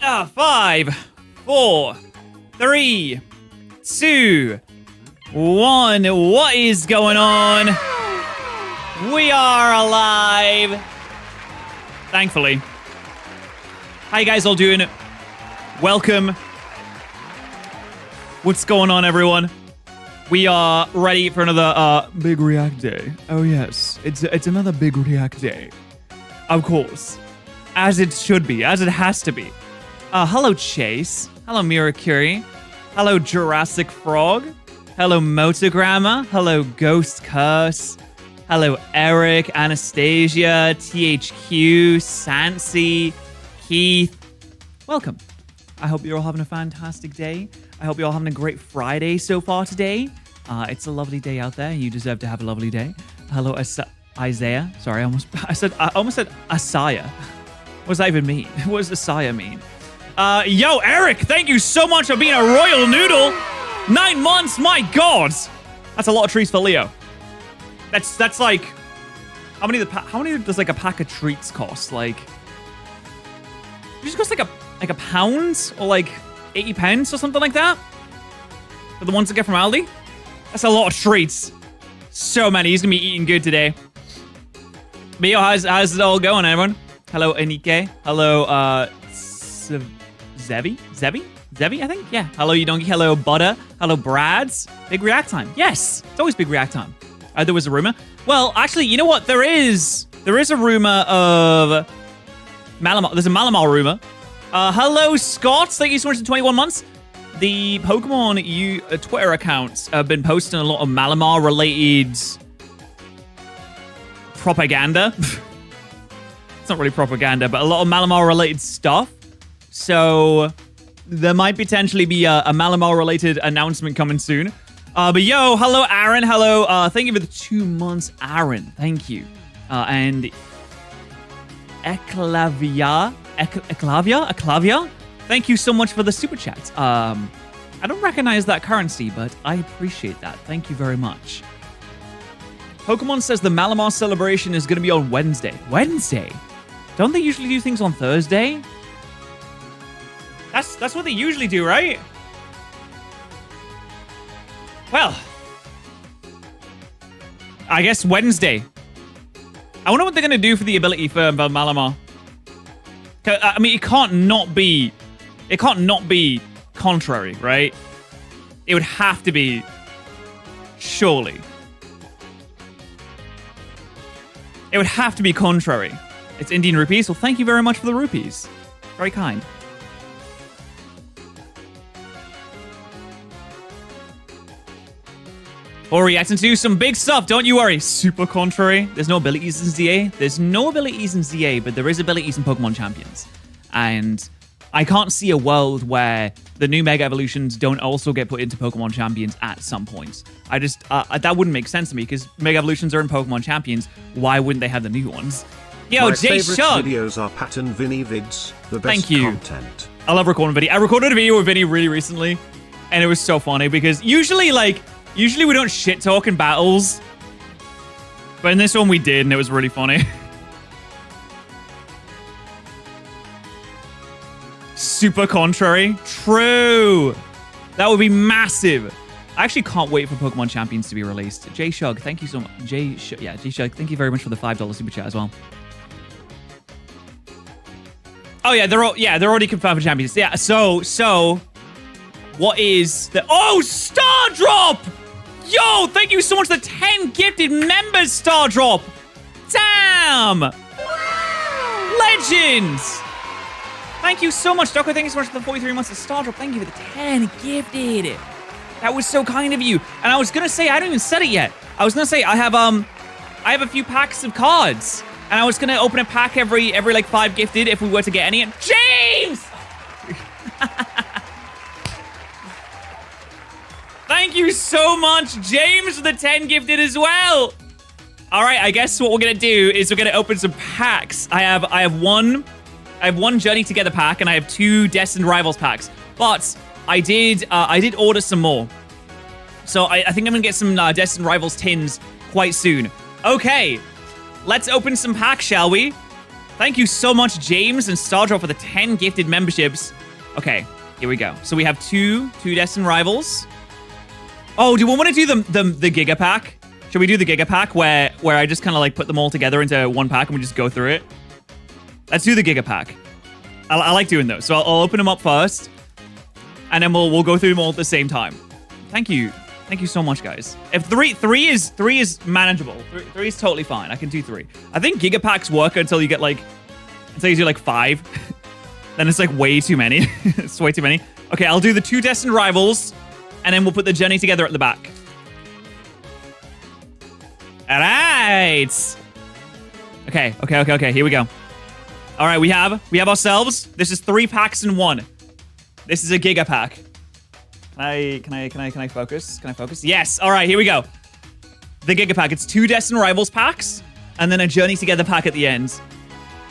5, 4, 3, 2, 1. What is going on? We are alive. Thankfully. How you guys all doing? Welcome. What's going on, everyone? We are ready for another big react day. Oh yes, it's another big react day. Of course. As it should be, as it has to be. Hello Chase. Hello Mirakuri. Hello Jurassic Frog. Hello Motogramma. Hello Ghost Curse. Hello Eric, Anastasia, THQ, Sansi, Keith. Welcome. I hope you're all having a fantastic day. I hope you're all having a great Friday so far today. It's a lovely day out there. You deserve to have a lovely day. Hello Isaiah. Sorry, I almost said Asaya. What does that even mean? What does Asaya mean? Yo, Eric, thank you so much for being a royal noodle. 9 months, my God. That's a lot of treats for Leo. That's like, how many does like a pack of treats cost? Like, it just costs like a pound or like 80 pence or something like that. For the ones that get from Aldi. That's a lot of treats. So many. He's gonna be eating good today. But yo, how's it all going, everyone? Hello, Anike. Hello, Zevi, I think? Yeah. Hello, you donkey. Hello, Butter. Hello, Brads. Big react time. Yes. It's always big react time. There was a rumor. Well, actually, you know what? There is a rumor of Malamar. There's a Malamar rumor. Hello, Scott. Thank you so much for 21 months. The Pokemon Twitter accounts have been posting a lot of Malamar-related propaganda. It's not really propaganda, but a lot of Malamar-related stuff. So there might potentially be a Malamar-related announcement coming soon. But yo, hello, Aaron. Hello. Thank you for the 2 months, Aaron. Thank you. And Eclavia. Thank you so much for the super chat. I don't recognize that currency, but I appreciate that. Thank you very much. Pokemon says the Malamar celebration is going to be on Wednesday. Wednesday? Don't they usually do things on Thursday? That's what they usually do, right? Well, I guess Wednesday. I wonder what they're going to do for the ability for Malamar. I mean, it can't not be contrary, right? It would have to be, surely. It would have to be contrary. It's Indian rupees. Well, thank you very much for the rupees. Very kind. Or reacting to some big stuff, don't you worry. Super contrary. There's no abilities in ZA. There's no abilities in ZA, but there is abilities in Pokemon Champions. And I can't see a world where the new Mega Evolutions don't also get put into Pokemon Champions at some point. I just, that wouldn't make sense to me, because Mega Evolutions are in Pokemon Champions. Why wouldn't they have the new ones? Yo, Jay Shug! Videos are Pat and Vinny vids, the best content. I love recording video. I recorded a video with Vinny really recently, and it was so funny, because usually we don't shit talk in battles. But in this one we did, and it was really funny. Super contrary. True. That would be massive. I actually can't wait for Pokemon Champions to be released. Jay Shug, thank you so much. Jay Shug, thank you very much for the $5 super chat as well. Oh yeah, they're already confirmed for Champions. Yeah, so what is the Star Drop? Yo, thank you so much for the 10 gifted members, Star Drop. Damn. Legends. Thank you so much, Doco. Thank you so much for the 43 months of Star Drop. Thank you for the 10 gifted. That was so kind of you. And I was gonna say, I haven't even said it yet. I was gonna say I have a few packs of cards, and I was gonna open a pack every like 5 gifted if we were to get any. And James. Thank you so much, James, for the 10 gifted as well. All right, I guess what we're gonna do is we're gonna open some packs. I have one Journey Together pack, and I have 2 Destined Rivals packs. But I did order some more, so I think I'm gonna get some Destined Rivals tins quite soon. Okay, let's open some packs, shall we? Thank you so much, James and Stardrop, for the 10 gifted memberships. Okay, here we go. So we have two Destined Rivals. Oh, do we want to do the Giga Pack? Should we do the Giga Pack where I just kind of like put them all together into one pack and we just go through it? Let's do the Giga Pack. I like doing those. So I'll open them up first, and then we'll go through them all at the same time. Thank you so much, guys. If three is manageable. Three is totally fine. I can do 3. I think Giga Packs work until you get like you do like 5. Then it's like way too many. It's way too many. Okay, I'll do the 2 Destined Rivals, and then we'll put the journey together at the back. All right. Okay. Here we go. All right, we have ourselves. This is 3 packs in 1. This is a Giga Pack. Can I focus? Can I focus? Yes. All right, here we go. The Giga Pack. It's 2 Destined Rivals packs, and then a Journey Together pack at the end.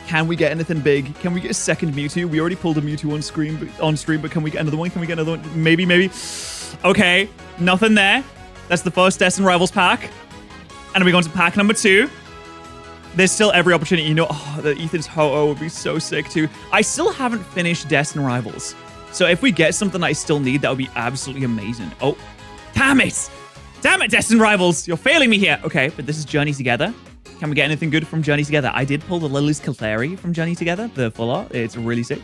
Can we get anything big? Can we get a second Mewtwo? We already pulled a Mewtwo on stream, but can we get another one? Can we get another one? Maybe. Okay, nothing there. That's the first Destined Rivals pack. And then we go on to pack number 2. There's still every opportunity. You know, the Ethan's Ho-Oh would be so sick too. I still haven't finished Destined Rivals. So if we get something I still need, that would be absolutely amazing. Oh, damn it. Damn it, Destined Rivals. You're failing me here. Okay, but this is Journey Together. Can we get anything good from Journey Together? I did pull the Lily's Clefairy from Journey Together, the full art. It's really sick.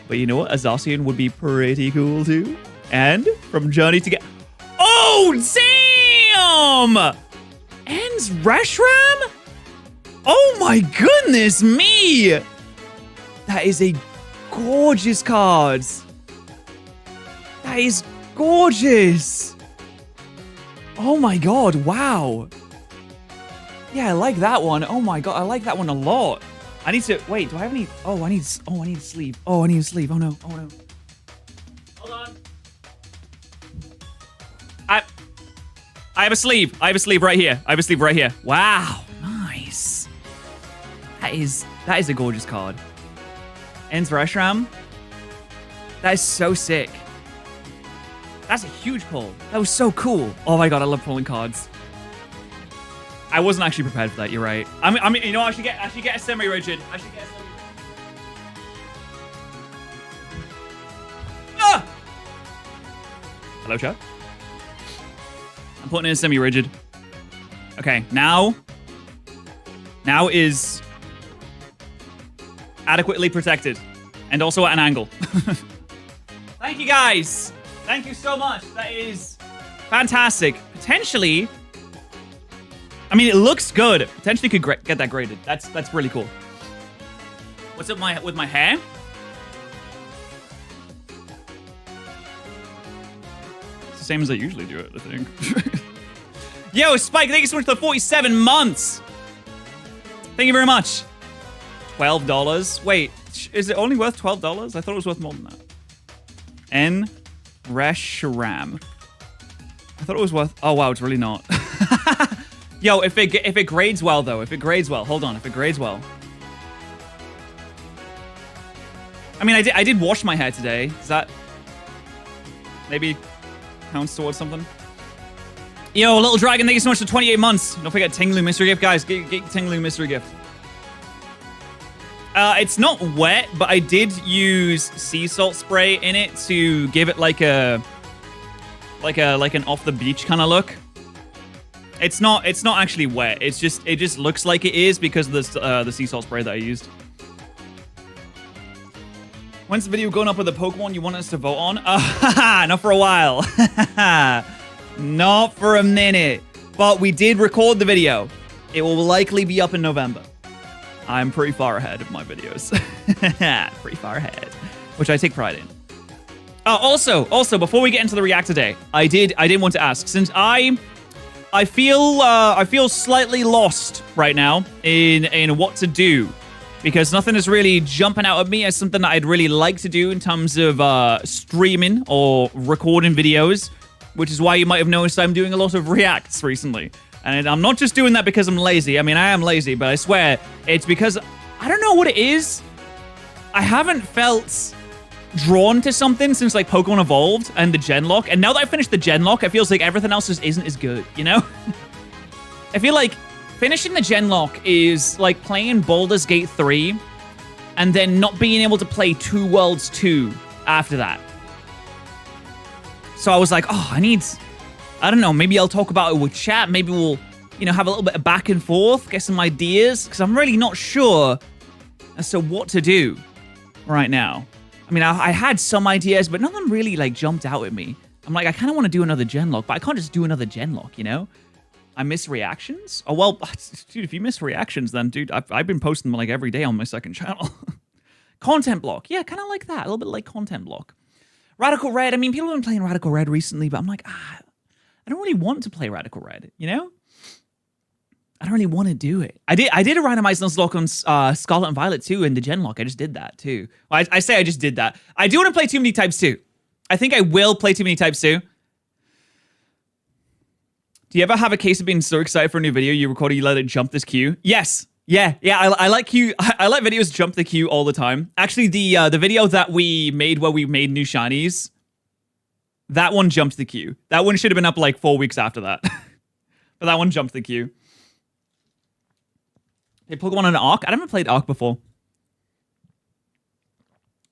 But you know what? A Zacian would be pretty cool too. And from Journey Together... Oh, damn! Ends Reshiram? Oh my goodness me! That is a gorgeous card. That is gorgeous. Oh my god, wow. Yeah, I like that one. Oh my god, I like that one a lot. I need to... Wait, do I have any... Oh, I need a sleeve. Oh, I need a sleeve. Oh no. Hold on. I have a sleeve. I have a sleeve right here. Wow. Nice. That is a gorgeous card. Ends Reshiram. That is so sick. That's a huge pull. That was so cool. Oh my god, I love pulling cards. I wasn't actually prepared for that. You're right. I mean, you know, I should get a semi-rigid. Ah! Hello, chat. I'm putting in a semi-rigid. Okay, now is adequately protected and also at an angle. Thank you, guys. Thank you so much. That is fantastic. Potentially, I mean, it looks good. Potentially could get that graded. That's really cool. What's up with my hair? It's the same as I usually do it, I think. Yo, Spike, thank you so much for the 47 months. Thank you very much. $12. Wait, is it only worth $12? I thought it was worth more than that. N. Reshiram. I thought it was worth... Oh, wow, it's really not. Yo, if it grades well, though. If it grades well. Hold on, if it grades well. I mean, I did wash my hair today. Does that maybe counts towards something? Yo, Little Dragon, thank you so much for 28 months. Don't forget Tinglu Mystery Gift. Guys, get Tinglu Mystery Gift. It's not wet, but I did use sea salt spray in it to give it like an off the beach kind of look. It's not actually wet. It just looks like it is because of the sea salt spray that I used. When's the video going up with the Pokemon you want us to vote on? Not for a while. Not for a minute. But we did record the video. It will likely be up in November. I'm pretty far ahead of my videos. Pretty far ahead. Which I take pride in. Also, before we get into the React today, I did want to ask, since I feel slightly lost right now in what to do, because nothing is really jumping out at me as something that I'd really like to do in terms of streaming or recording videos, which is why you might have noticed I'm doing a lot of reacts recently. And I'm not just doing that because I'm lazy. I mean, I am lazy, but I swear it's because I don't know what it is. I haven't felt drawn to something since like Pokemon Evolved and the Genlock. And now that I finished the Genlock, it feels like everything else just isn't as good, you know? I feel like finishing the Genlock is like playing Baldur's Gate 3 and then not being able to play Two Worlds 2 after that. So I was like, oh, I don't know, maybe I'll talk about it with chat. Maybe we'll, have a little bit of back and forth, get some ideas, because I'm really not sure as to what to do right now. I mean, I had some ideas, but none of them really, jumped out at me. I'm like, I kind of want to do another genlock, but I can't just do another genlock, I miss reactions? Oh, well, dude, if you miss reactions, then, dude, I've been posting them, every day on my second channel. Content block. Yeah, kind of like that. A little bit like content block. Radical Red. I mean, people have been playing Radical Red recently, but I'm like, I don't really want to play Radical Red, I don't really want to do it. I did a randomized Nuzlocke on Scarlet and Violet too in the genlock. I just did that too. Well, I say I just did that. I do want to play Too Many Types 2. I think I will play Too Many Types 2. Do you ever have a case of being so excited for a new video you record it, you let it jump this queue? Yes. Yeah. I like queue. I let videos jump the queue all the time. Actually, the video that we made where we made new shinies, that one jumped the queue. That one should have been up 4 weeks after that. But that one jumped the queue. Hey, Pokemon on Arc? I haven't played Arc before.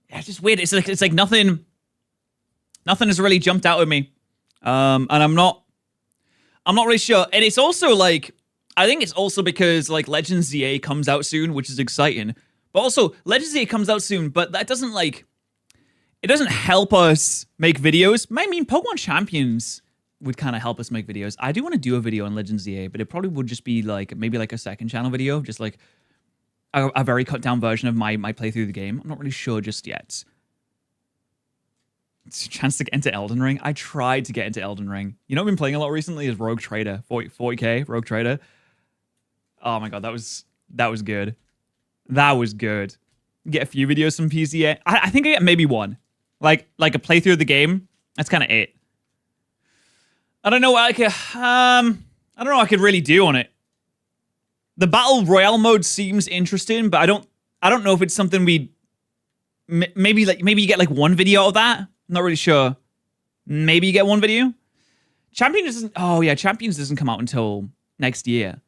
Yeah, it's just weird. It's like nothing has really jumped out at me. And I'm not really sure. And it's also I think it's also because Legends ZA comes out soon, which is exciting. But also Legends ZA comes out soon, but that doesn't it doesn't help us make videos. I mean, Pokemon Champions would kind of help us make videos. I do want to do a video on Legends ZA, but it probably would just be maybe a second channel video, just a very cut down version of my playthrough of the game. I'm not really sure just yet. It's a chance to get into Elden Ring. I tried to get into Elden Ring. I've been playing a lot recently is Rogue Trader, 40k Rogue Trader. Oh my god, that was good. That was good. Get a few videos from PZA. I think I get maybe one, like a playthrough of the game. That's kind of it. I don't know what I don't know what I could really do on it. The Battle Royale mode seems interesting, but I don't know if it's something maybe you get one video of that. I'm not really sure. Maybe you get one video. Champions doesn't come out until next year.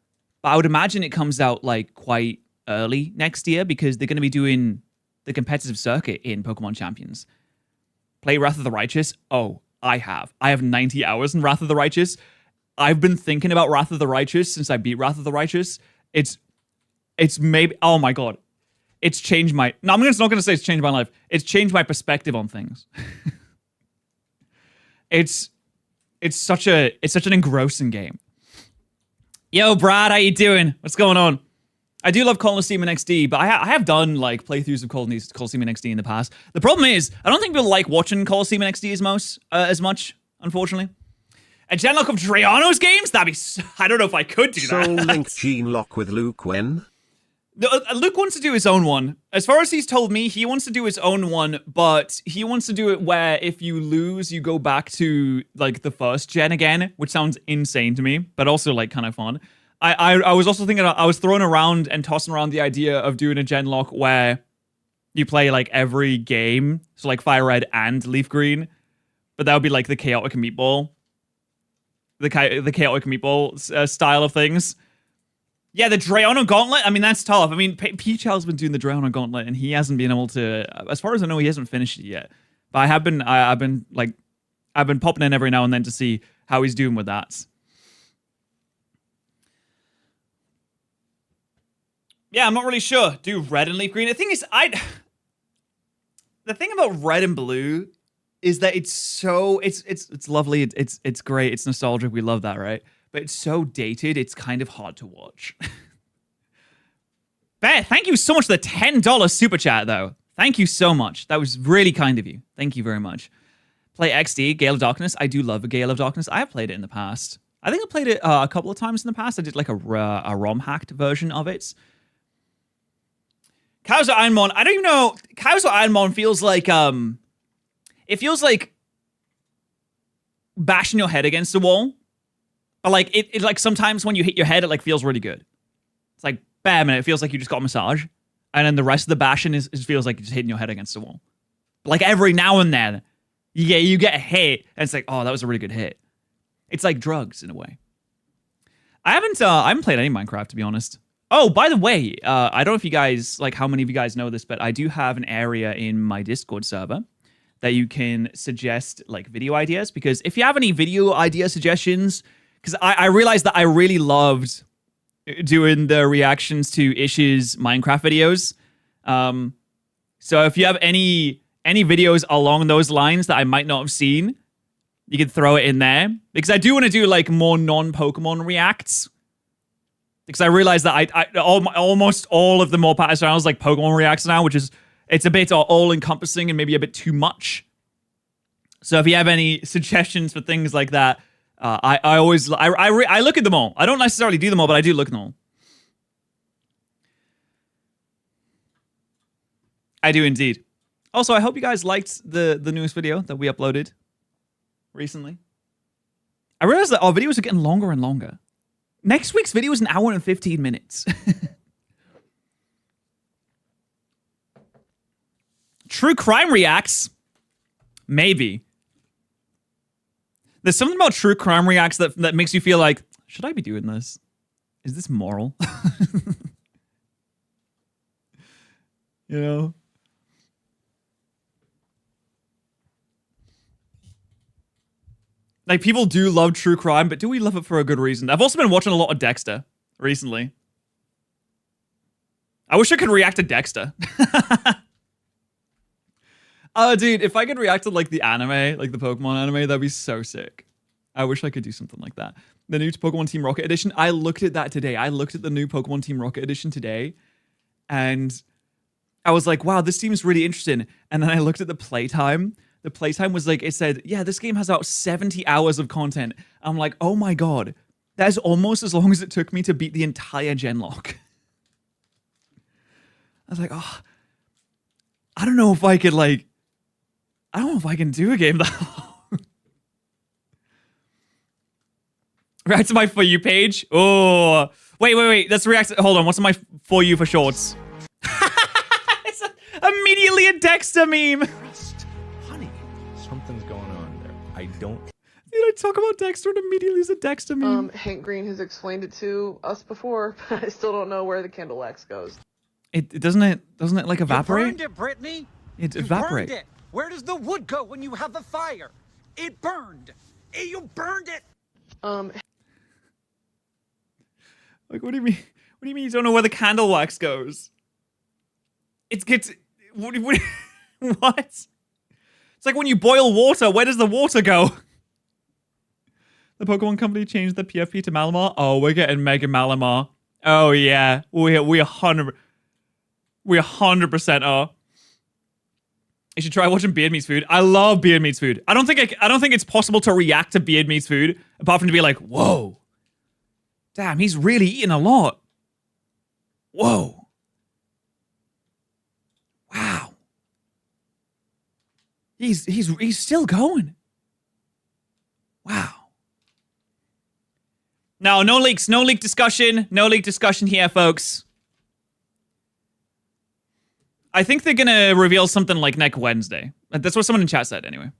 But I would imagine it comes out quite early next year because they're going to be doing the competitive circuit in Pokemon Champions. Play Wrath of the Righteous? Oh, I have 90 hours in Wrath of the Righteous. I've been thinking about Wrath of the Righteous since I beat Wrath of the Righteous. It's maybe, oh my god. It's changed my, no, I'm not going to say it's changed my life. It's changed my perspective on things. It's such an engrossing game. Yo, Brad, how you doing? What's going on? I do love Coliseum and XD, but I have done playthroughs of Coliseum and XD in the past. The problem is, I don't think people like watching Coliseum and XD as much, unfortunately. A genlock of Drayano's games? That'd be, I don't know if I could do that. Soul Link genlock with Luke when? Luke wants to do his own one. As far as he's told me, he wants to do his own one, but he wants to do it where if you lose, you go back to the first gen again, which sounds insane to me, but also kind of fun. I was also thinking, I was throwing around and tossing around the idea of doing a genlock where you play every game, so Fire Red and Leaf Green, but that would be the Chaotic Meatball, the Chaotic Meatball style of things. Yeah, the Drayano Gauntlet, I mean, that's tough. I mean, Peachow's been doing the Drayano Gauntlet, and he hasn't been able to, as far as I know, he hasn't finished it yet. But I've been popping in every now and then to see how he's doing with that. Yeah, I'm not really sure. Do red and leaf green. The thing is, the thing about red and blue is that it's lovely. It's great. It's nostalgic. We love that, right? But it's so dated. It's kind of hard to watch. Beth, thank you so much for the $10 super chat, though. Thank you so much. That was really kind of you. Thank you very much. Play XD, Gale of Darkness. I do love a Gale of Darkness. I have played it in the past. I think I played it a couple of times in the past. I did a ROM hacked version of it. Kaiser Ironmon. I don't even know. Kaiser Ironmon feels like it feels like bashing your head against the wall. But it sometimes when you hit your head, it feels really good. It's bam, and it feels like you just got a massage. And then the rest of the bashing feels like you're just hitting your head against the wall. But every now and then, you get a hit, and it's oh, that was a really good hit. It's like drugs in a way. I haven't played any Minecraft, to be honest. Oh, by the way, I don't know if you guys, like how many of you guys know this, but I do have an area in my Discord server that you can suggest like video ideas. Because if you have any video idea suggestions, because I realized that I really loved doing the reactions to Ish's Minecraft videos. So if you have any videos along those lines that I might not have seen, you can throw it in there. Because I do want to do like more non-Pokemon reacts. Because I realized that almost all of the more Patterrz channels like Pokemon reacts now, which is, it's a bit all-encompassing and maybe a bit too much. So if you have any suggestions for things like that, I always look at them all. I don't necessarily do them all, but I do look at them all. I do indeed. Also, I hope you guys liked the newest video that we uploaded recently. I realized that our videos are getting longer and longer. Next week's video is an hour and 15 minutes. True crime reacts? Maybe. There's something about true crime reacts that makes you feel like, should I be doing this? Is this moral? You know? Like, people do love true crime, but do we love it for a good reason? I've also been watching a lot of Dexter recently. I wish I could react to Dexter. Oh, dude, if I could react to, like, the anime, like the Pokemon anime, that'd be so sick. I wish I could do something like that. The new Pokemon Team Rocket Edition, I looked at that today. I looked at the new Pokemon Team Rocket Edition today, and I was like, wow, this seems really interesting. And then I looked at the playtime. The playtime was like, it said, yeah, this game has about 70 hours of content. I'm like, oh my god, that is almost as long as it took me to beat the entire Genlock. I was like, oh, I don't know if I could, like, I don't know if I can do a game that long. React to my For You page? Oh, wait. Let's react. Hold on, what's on my For You for shorts? It's immediately a Dexter meme. Honey, something's going on there. I don't... Did I talk about Dexter and immediately is a Dexter meme? Hank Green has explained it to us before, but I still don't know where the Kindle X goes. It doesn't it like evaporate? You burned it, Brittany. It You evaporate. burned it. Where does the wood go when you have the fire? It burned. You burned it. Like, what do you mean? What do you mean you don't know where the candle wax goes? It gets what? It's like when you boil water. Where does the water go? The Pokemon Company changed the PFP to Malamar. Oh, we're getting Mega Malamar. Oh yeah, we 100% are. You should try watching Beard Meats Food. I love Beard Meats Food. I don't think it's possible to react to Beard Meats Food apart from to be like, whoa, damn, he's really eating a lot. Whoa, wow, he's still going. Wow. No leaks, no leak discussion here, folks. I think they're gonna reveal something like next Wednesday. That's what someone in chat said, anyway.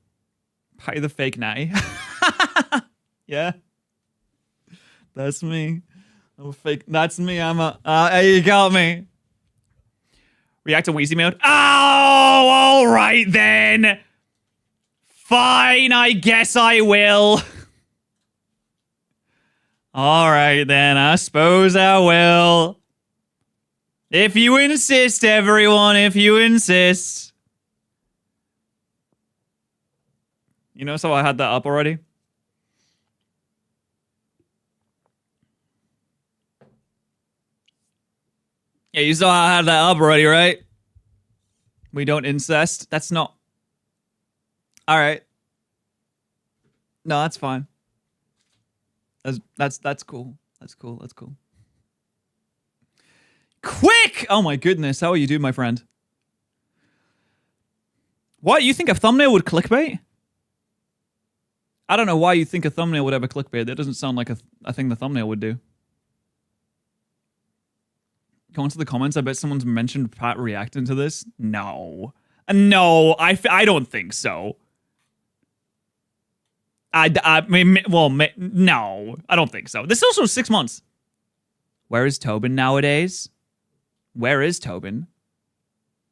Pie the fake natty. Yeah. That's me. I'm a fake. That's me. I'm a. You got me. React to Wheezy mode. Oh, all right then. Fine, I guess I will. All right then. I suppose I will. If you insist, everyone, if you insist. You know, so I had that up already. Yeah, you saw I had that up already, right? We don't incest. That's not... All right. No, that's fine. That's cool. That's cool. That's cool. Quick! Oh my goodness, how are you doing, my friend? What, you think a thumbnail would clickbait? I don't know why you think a thumbnail would ever clickbait. That doesn't sound like a thing the thumbnail would do. Go into the comments, I bet someone's mentioned Pat reacting to this. No. No, I don't think so. I mean, well, no, I don't think so. This is also 6 months. Where is Tobin nowadays? Where is Tobin?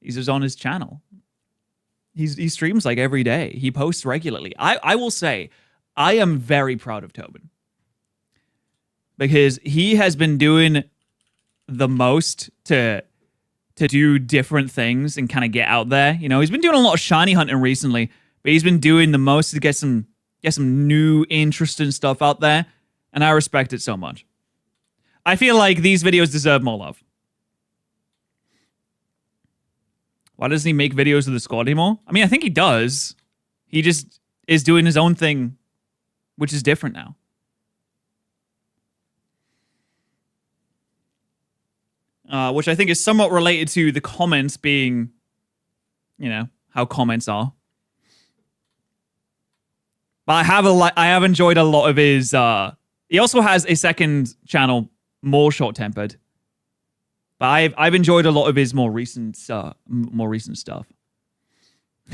He's just on his channel. He streams like every day. He posts regularly. I will say, I am very proud of Tobin. Because he has been doing the most to do different things and kind of get out there. You know, he's been doing a lot of shiny hunting recently, but he's been doing the most to get some new, interesting stuff out there, and I respect it so much. I feel like these videos deserve more love. Why doesn't he make videos with the squad anymore? I mean, I think he does. He just is doing his own thing, which is different now. Which I think is somewhat related to the comments being, you know, how comments are. But I have enjoyed a lot of his. He also has a second channel, more short-tempered. But I've enjoyed a lot of his more recent stuff.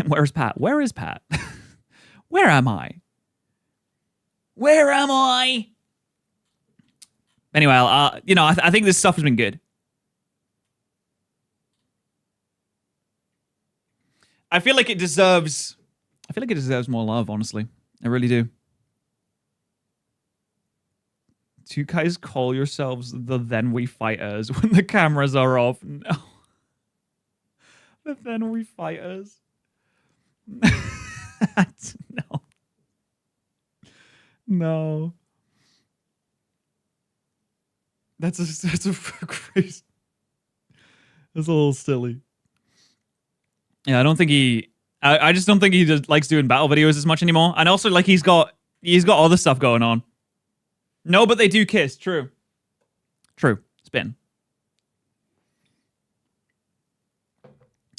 Where's Pat? Where is Pat? Where am I? Where am I? Anyway, you know, I think this stuff has been good. I feel like it deserves more love, honestly. I really do. Do you guys call yourselves the Then We Fighters when the cameras are off? No. The Then We Fighters. No. No. That's a crazy. That's a little silly. Yeah, I don't think I just don't think he just likes doing battle videos as much anymore. And also, like, he's got other stuff going on. No, but they do kiss. True. Spin.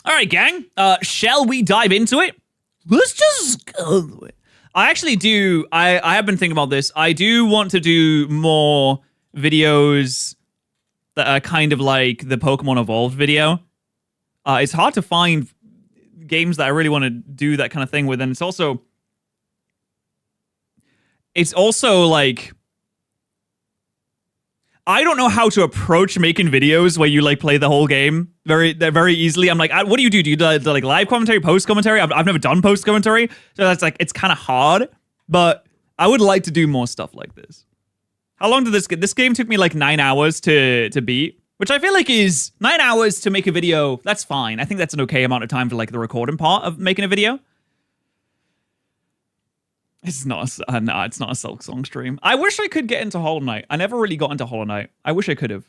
All right, gang. Shall we dive into it? Let's just go into it. I actually do. I have been thinking about this. I do want to do more videos that are kind of like the Pokemon Evolved video. It's hard to find games that I really want to do that kind of thing with, and it's also like, I don't know how to approach making videos where you like play the whole game very easily. I'm like, what do you do? Do you do like live commentary, post commentary? I've never done post commentary, so that's like, it's kind of hard. But I would like to do more stuff like this. How long did this game took me like 9 hours to beat? Which I feel like is 9 hours to make a video. That's fine. I think that's an okay amount of time for like the recording part of making a video. It's not a Silk Song stream. I wish I could get into Hollow Knight. I never really got into Hollow Knight. I wish I could have.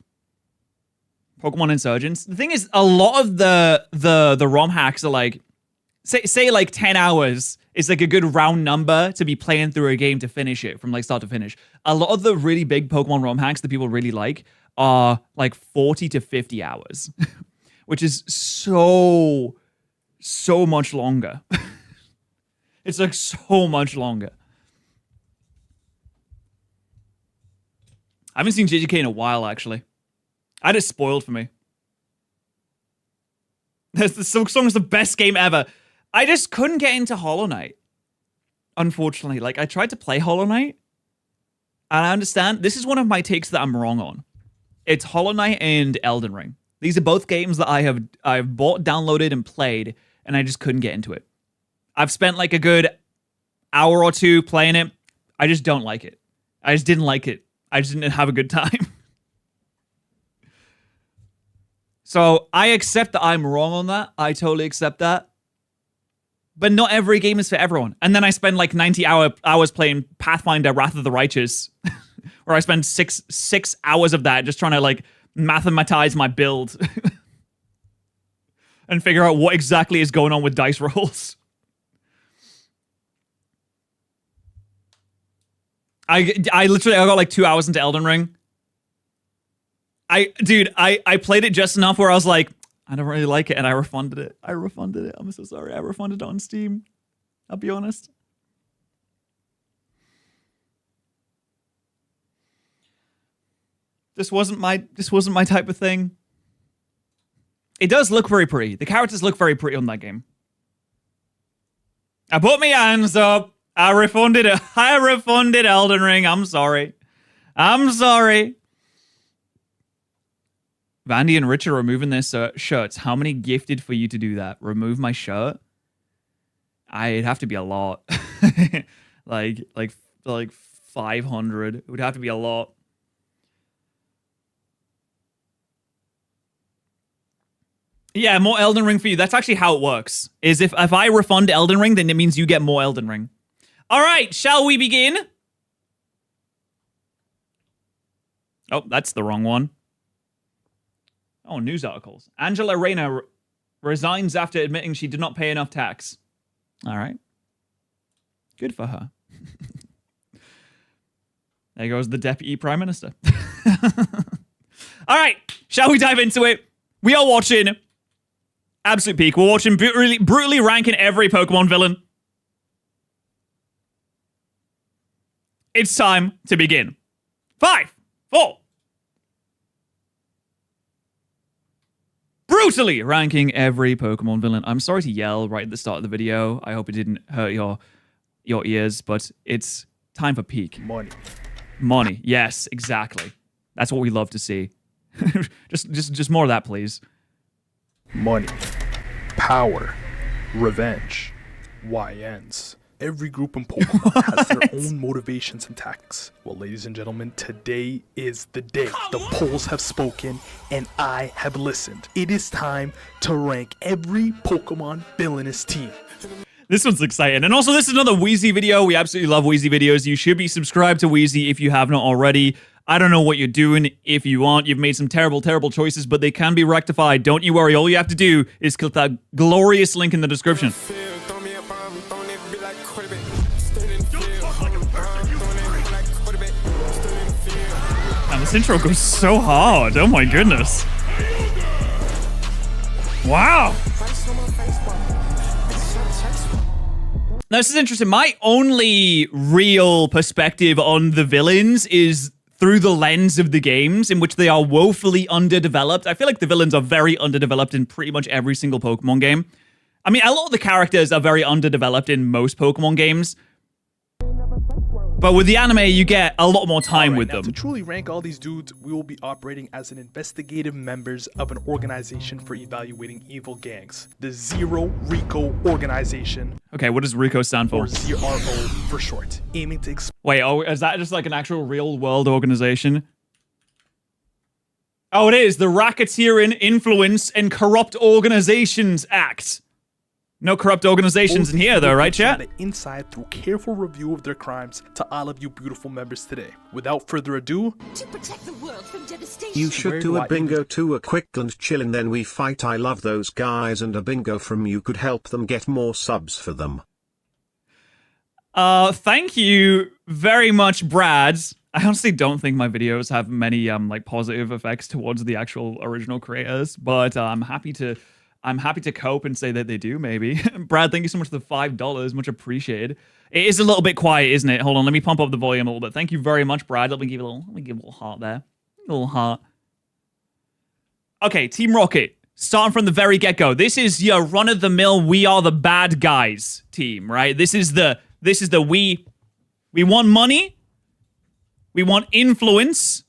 Pokemon Insurgents. The thing is, a lot of the ROM hacks are like, say like 10 hours is like a good round number to be playing through a game to finish it from like start to finish. A lot of the really big Pokemon ROM hacks that people really like are like 40 to 50 hours, which is so much longer. It's like so much longer. I haven't seen JJK in a while, actually. I had it spoiled for me. The Silk Song is the best game ever. I just couldn't get into Hollow Knight. Unfortunately, like, I tried to play Hollow Knight, and I understand this is one of my takes that I'm wrong on. It's Hollow Knight and Elden Ring. These are both games that I've bought, downloaded, and played, and I just couldn't get into it. I've spent like a good hour or two playing it. I just don't like it. I just didn't like it. I just didn't have a good time. So I accept that I'm wrong on that. I totally accept that. But not every game is for everyone. And then I spend like 90 hours playing Pathfinder Wrath of the Righteous. Where I spend six hours of that just trying to like mathematize my build. And figure out what exactly is going on with dice rolls. I got like 2 hours into Elden Ring. I played it just enough where I was like, I don't really like it, and I refunded it. I'm so sorry. I refunded it on Steam. I'll be honest. This wasn't my type of thing. It does look very pretty. The characters look very pretty on that game. I put my hands up. I refunded it. I refunded Elden Ring. I'm sorry. Vandy and Rich are removing their shirts. How many gifted for you to do that? Remove my shirt? It'd have to be a lot. like 500. It would have to be a lot. Yeah, more Elden Ring for you. That's actually how it works. Is if I refund Elden Ring, then it means you get more Elden Ring. All right, shall we begin? Oh, that's the wrong one. Oh, news articles. Angela Reyna resigns after admitting she did not pay enough tax. All right. Good for her. There goes the Deputy Prime Minister. All right, shall we dive into it? We are watching Absolute Peak. We're watching brutally ranking every Pokemon villain. It's time to begin. 5, 4. Brutally ranking every Pokemon villain. I'm sorry to yell right at the start of the video. I hope it didn't hurt your ears, but it's time for peak. Money. Yes, exactly. That's what we love to see. just more of that, please. Money, power, revenge, YNs. Every group in Pokemon has their own motivations and tactics. Well, ladies and gentlemen, today is the day. The polls have spoken, and I have listened. It is time to rank every Pokemon villainous team. This one's exciting. And also, this is another Wheezy video. We absolutely love Wheezy videos. You should be subscribed to Wheezy if you have not already. I don't know what you're doing if you aren't. You've made some terrible, terrible choices, but they can be rectified. Don't you worry. All you have to do is click that glorious link in the description. And this intro goes so hard. Oh my goodness. Wow. Now, this is interesting. My only real perspective on the villains is through the lens of the games, in which they are woefully underdeveloped. I feel like the villains are very underdeveloped in pretty much every single Pokemon game. I mean, a lot of the characters are very underdeveloped in most Pokemon games. But with the anime, you get a lot more time with them. To truly rank all these dudes, we will be operating as an investigative members of an organization for evaluating evil gangs. The Zero Rico Organization. Okay, what does Rico stand for? Or ZRO for short. Aiming to Wait, oh, is that just like an actual real-world organization? Oh, it is. The Racketeering, Influence, and Corrupt Organizations Act. No corrupt organizations in here, though, right, chat? The inside through careful review of their crimes to all of you beautiful members today. Without further ado, to protect the world from devastation. You should do a bingo too, a quick and chill, and then we fight. I love those guys, and a bingo from you could help them get more subs for them. Thank you very much, Brad. I honestly don't think my videos have many like positive effects towards the actual original creators, but I'm happy to cope and say that they do, maybe. Brad, thank you so much for the $5. Much appreciated. It is a little bit quiet, isn't it? Hold on, let me pump up the volume a little bit. Thank you very much, Brad. Let me give a little heart there. A little heart. Okay, Team Rocket. Starting from the very get-go. This is your run-of-the-mill, we are the bad guys team, right? This is the we want money. We want influence.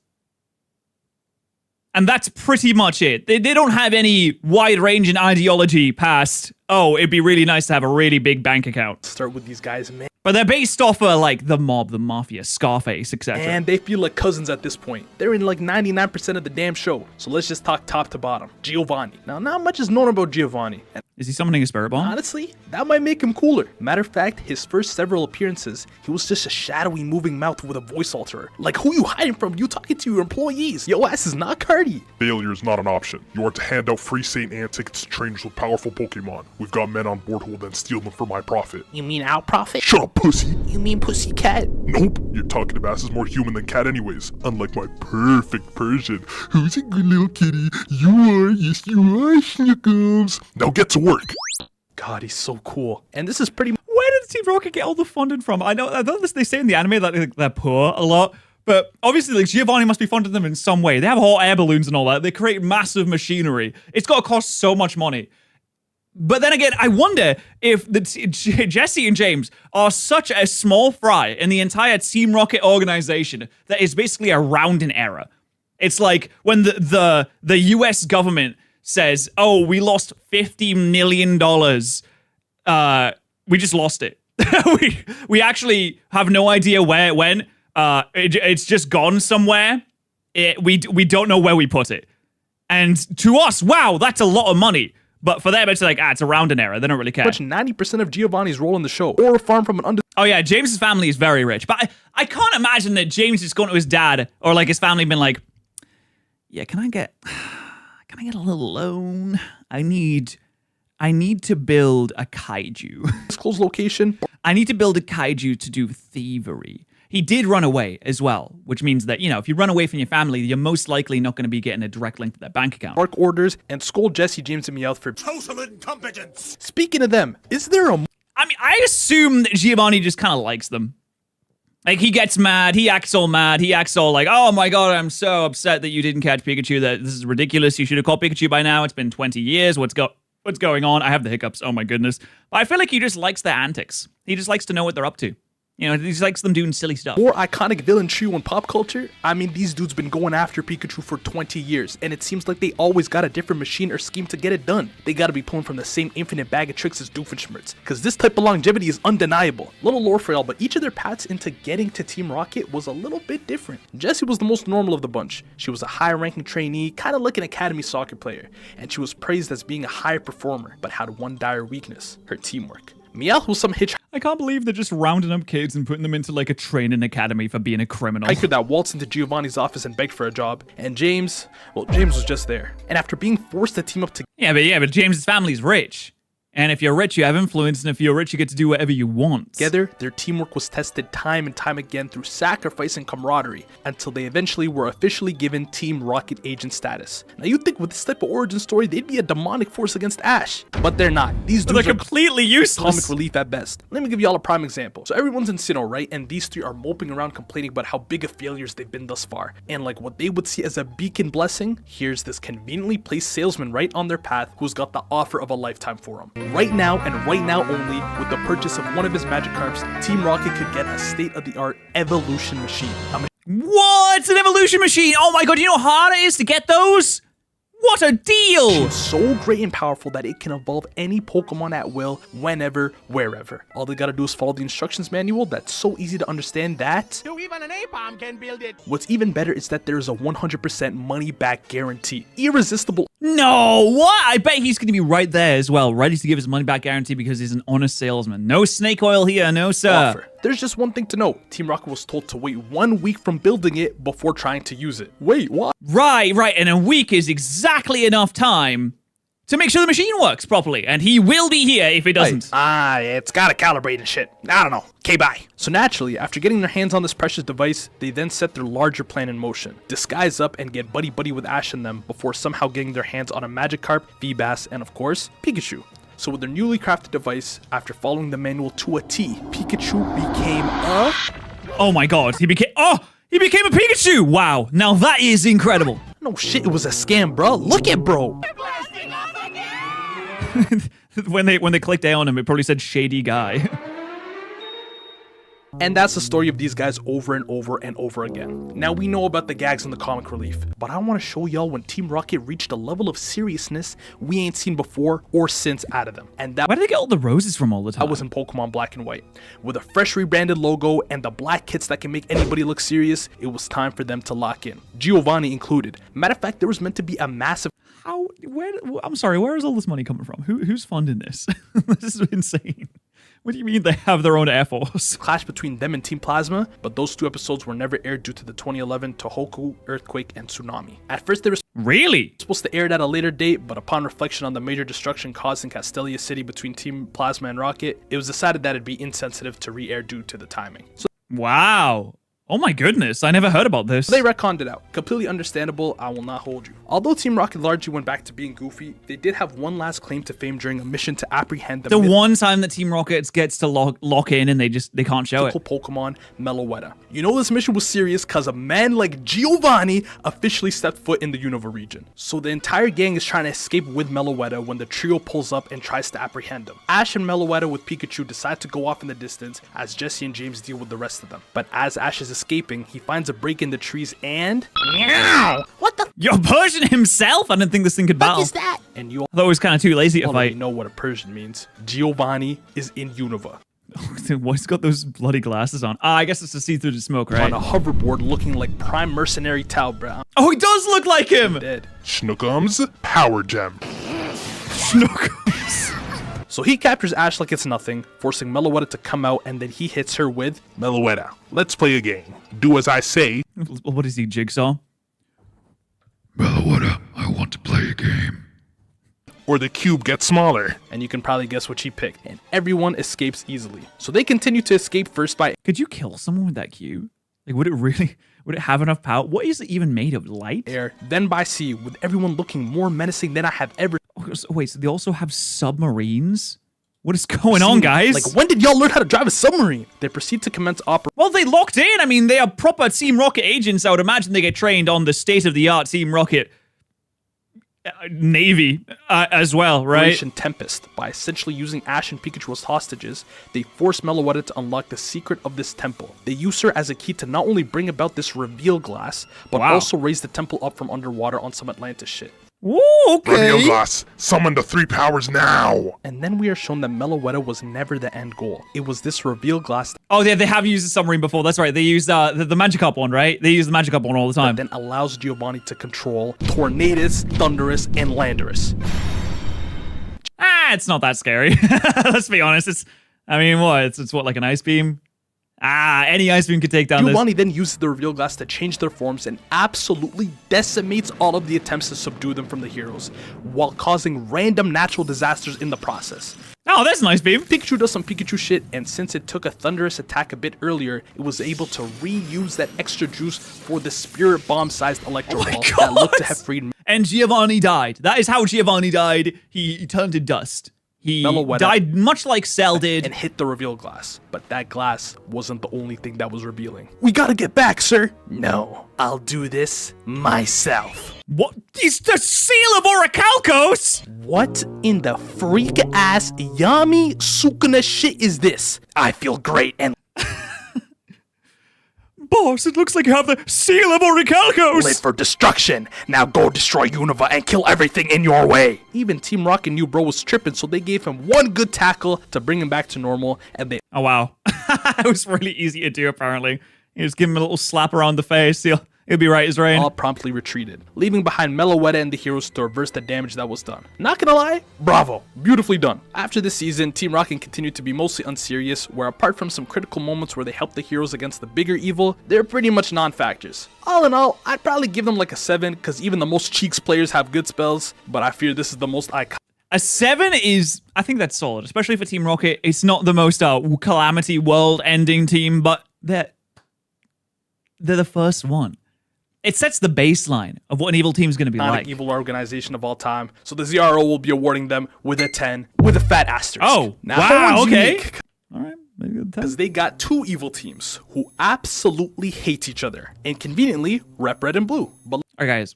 And that's pretty much it. They don't have any wide-ranging ideology past, oh, it'd be really nice to have a really big bank account. start with these guys, man. But they're based off of, like, the mob, the mafia, Scarface, etc. And they feel like cousins at this point. They're in like 99% of the damn show. So let's just talk top to bottom. Giovanni. Now, not much is known about Giovanni. And is he summoning a spirit bomb? honestly, that might make him cooler. Matter of fact, his first several appearances, he was just a shadowy moving mouth with a voice alterer. Like, who you hiding from? You talking to your employees. Yo ass is not Cardi. Failure is not an option. You are to hand out free St. Anne tickets to trainers with powerful Pokemon. We've got men on board who will then steal them for my profit. You mean our profit? Shut up, pussy! You mean Pussycat? Nope, your talkative ass is more human than cat anyways. Unlike my perfect Persian. Who's a good little kitty? You are, yes you are, Snickums. Now get to work. God, he's so cool. And this is pretty Where did Team Rocket get all the funding from? I know they say in the anime that like, they're poor a lot, but obviously like Giovanni must be funding them in some way. They have hot air balloons and all that. They create massive machinery. It's got to cost so much money. But then again, I wonder if Jesse and James are such a small fry in the entire Team Rocket organization that is basically a rounding error. It's like when the US government says, "Oh, we lost $50 million. We just lost it. we actually have no idea where it went. It's just gone somewhere. We don't know where we put it." And to us, wow, that's a lot of money. But for them, it's like, it's a rounding error. They don't really care. Much 90% of Giovanni's role in the show, or a farm from an under. Oh yeah, James's family is very rich. But I can't imagine that James is going to his dad or like his family been like, "Yeah, can I get a little loan? I need to build a kaiju." Disclosed location. I need to build a kaiju to do thievery. He did run away as well, which means that, if you run away from your family, you're most likely not going to be getting a direct link to their bank account. Mark orders and scold Jesse, James, and Meowth for total incompetence. Speaking of them, is there a... I mean, I assume that Giovanni just kind of likes them. Like, he gets mad, he acts all mad, he acts all like, "Oh my god, I'm so upset that you didn't catch Pikachu, that this is ridiculous, you should have caught Pikachu by now, it's been 20 years, what's going on? I have the hiccups, oh my goodness." But I feel like he just likes their antics. He just likes to know what they're up to. He just likes them doing silly stuff. More iconic villain trio in pop culture? I mean, these dudes been going after Pikachu for 20 years, and it seems like they always got a different machine or scheme to get it done. They gotta be pulling from the same infinite bag of tricks as Doofenshmirtz, because this type of longevity is undeniable. Little lore for y'all, but each of their paths into getting to Team Rocket was a little bit different. Jessie was the most normal of the bunch. She was a high-ranking trainee, kind of like an academy soccer player, and she was praised as being a high performer, but had one dire weakness: her teamwork. Meowth was some hitchhiker. I can't believe they're just rounding up kids and putting them into like a training academy for being a criminal. That waltzed into Giovanni's office and begged for a job. And James, well, James was just there. And after being forced to team up together... Yeah, but James's family's rich. And if you're rich, you have influence, and if you're rich, you get to do whatever you want. Together, their teamwork was tested time and time again through sacrifice and camaraderie, until they eventually were officially given Team Rocket agent status. Now you'd think with this type of origin story, they'd be a demonic force against Ash, but they're not. These dudes are completely useless. Comic relief at best. Let me give y'all a prime example. So everyone's in Sinnoh, right? And these three are moping around complaining about how big of failures they've been thus far. And like what they would see as a beacon blessing, here's this conveniently placed salesman right on their path who's got the offer of a lifetime for them. Right now, and right now only, with the purchase of one of his Magikarps, Team Rocket could get a state-of-the-art evolution machine. What? An evolution machine? Oh my god, you know how hard it is to get those? What a deal! It's so great and powerful that it can evolve any Pokemon at will, whenever, wherever. All they gotta do is follow the instructions manual that's so easy to understand that... even an A-bomb can build it! What's even better is that there's a 100% money-back guarantee. Irresistible... No, what? I bet he's gonna be right there as well, ready to give his money back guarantee because he's an honest salesman. No snake oil here, no sir. Offer. There's just one thing to know. Team Rocket was told to wait 1 week from building it before trying to use it. Wait, what? Right, and a week is exactly enough time to make sure the machine works properly, and he will be here if it doesn't. It's gotta calibrate and shit. I don't know. Okay, bye. So naturally, after getting their hands on this precious device, they then set their larger plan in motion. Disguise up and get buddy-buddy with Ash and them before somehow getting their hands on a Magikarp, Feebas, and of course, Pikachu. So with their newly crafted device, after following the manual to a T, Pikachu became a... Oh my god, he became a Pikachu! Wow, now that is incredible. No shit, it was a scam, bro. Look at bro. when they clicked A on him, it probably said shady guy. And that's the story of these guys over and over and over again. Now we know about the gags in the comic relief, but I want to show y'all when Team Rocket reached a level of seriousness we ain't seen before or since out of them. And that... Where did they get all the roses from all the time? I was in Pokemon Black and White. With a fresh rebranded logo and the black kits that can make anybody look serious, it was time for them to lock in. Giovanni included. Matter of fact, there was meant to be a massive... I'm sorry, where is all this money coming from? Who's funding this? This is insane. What do you mean they have their own Air Force? Clash between them and Team Plasma, but those 2 episodes were never aired due to the 2011 Tohoku earthquake and tsunami. At first they were supposed to air it at a later date, but upon reflection on the major destruction caused in Castelia City between Team Plasma and Rocket, it was decided that it'd be insensitive to re-air due to the timing. Wow. Oh my goodness, I never heard about this. They retconned it out. Completely understandable, I will not hold you. Although Team Rocket largely went back to being goofy, they did have one last claim to fame during a mission to apprehend the one time that Team Rocket gets to lock in and they can't show it. Pokemon Meloetta. You know this mission was serious because a man like Giovanni officially stepped foot in the Unova region. So the entire gang is trying to escape with Meloetta when the trio pulls up and tries to apprehend them. Ash and Meloetta with Pikachu decide to go off in the distance as Jesse and James deal with the rest of them. But as Ash's escaping, he finds a break in the trees and... What the Yo, Persian himself? I didn't think this thing could fuck battle. is that? And you I thought it was kind of too lazy to already fight. know what a Persian means. Giovanni is in Unova. Why's he got those bloody glasses on? Ah, I guess it's to see through the smoke, right? On a hoverboard looking like prime mercenary Tao Brown. Oh, he does look like him! Dead. Schnookums, Power Gem. Snookums. So he captures Ash like it's nothing, forcing Meloetta to come out, and then he hits her with... Meloetta, let's play a game. Do as I say. What is he, Jigsaw? Meloetta, I want to play a game. Or the cube gets smaller. And you can probably guess what she picked. And everyone escapes easily. So they continue to escape first by... Could you kill someone with that cube? Like, would it have enough power? What is it even made of? Light? air, then by sea, with everyone looking more menacing than I have ever Wait, so they also have submarines? What is going on, guys? Like, when did y'all learn how to drive a submarine? They proceed to commence operation. Well, they locked in. I mean, they are proper Team Rocket agents. I would imagine they get trained on the state-of-the-art Team Rocket Navy as well, right? Tempest. By essentially using Ash and Pikachu as hostages, they force Meloetta to unlock the secret of this temple. They use her as a key to not only bring about this reveal glass, but also raise the temple up from underwater on some Atlantis shit. Ooh, okay. Reveal glass, summon the 3 powers now. And then we are shown that Meloetta was never the end goal. It was this reveal glass Oh, yeah, they have used the submarine before. That's right. They used the Magikarp one, right? They use the Magikarp one all the time. that then allows Giovanni to control Tornadus, Thunderous, and Landorus. It's not that scary. Let's be honest. I mean, what? It's what, like an ice beam? Any ice beam could take down this. Giovanni then uses the reveal glass to change their forms and absolutely decimates all of the attempts to subdue them from the heroes, while causing random natural disasters in the process. Oh, that's a nice beam. Pikachu does some Pikachu shit, and since it took a Thunderous attack a bit earlier, it was able to reuse that extra juice for the Spirit Bomb-sized Electro Ball that looked to have freed. And Giovanni died. That is how Giovanni died. He turned to dust. He Meloetta died much like Cell did. And hit the reveal glass. But that glass wasn't the only thing that was revealing. We gotta get back, sir. No, I'll do this myself. What? He's the seal of Orichalcos! What in the freak-ass Yami Sukuna shit is this? I feel great and Boss, it looks like you have the seal of Orichalcos! lit for destruction. Now go destroy Unova and kill everything in your way. Even Team Rocket knew bro was tripping, so they gave him one good tackle to bring him back to normal, and they... Oh, wow. It was really easy to do, apparently. You just give him a little slap around the face. He'll be right as rain. all promptly retreated, leaving behind Meloetta and the heroes to reverse the damage that was done. Not gonna lie, bravo, beautifully done. After this season, Team Rocket continued to be mostly unserious, where apart from some critical moments where they helped the heroes against the bigger evil, they're pretty much non-factors. All in all, I'd probably give them like a 7, because even the most cheeks players have good spells, but I fear this is the most iconic. A 7 is, I think that's solid, especially for Team Rocket. It's not the most calamity world-ending team, but they're the first one. It sets the baseline of what an evil team is going to be like. Evil organization of all time, so the ZRO will be awarding them with a 10, with a fat asterisk. Oh, now, wow, okay. All right, maybe a 10. Because they got 2 evil teams who absolutely hate each other, and conveniently rep red and blue. But All right, guys,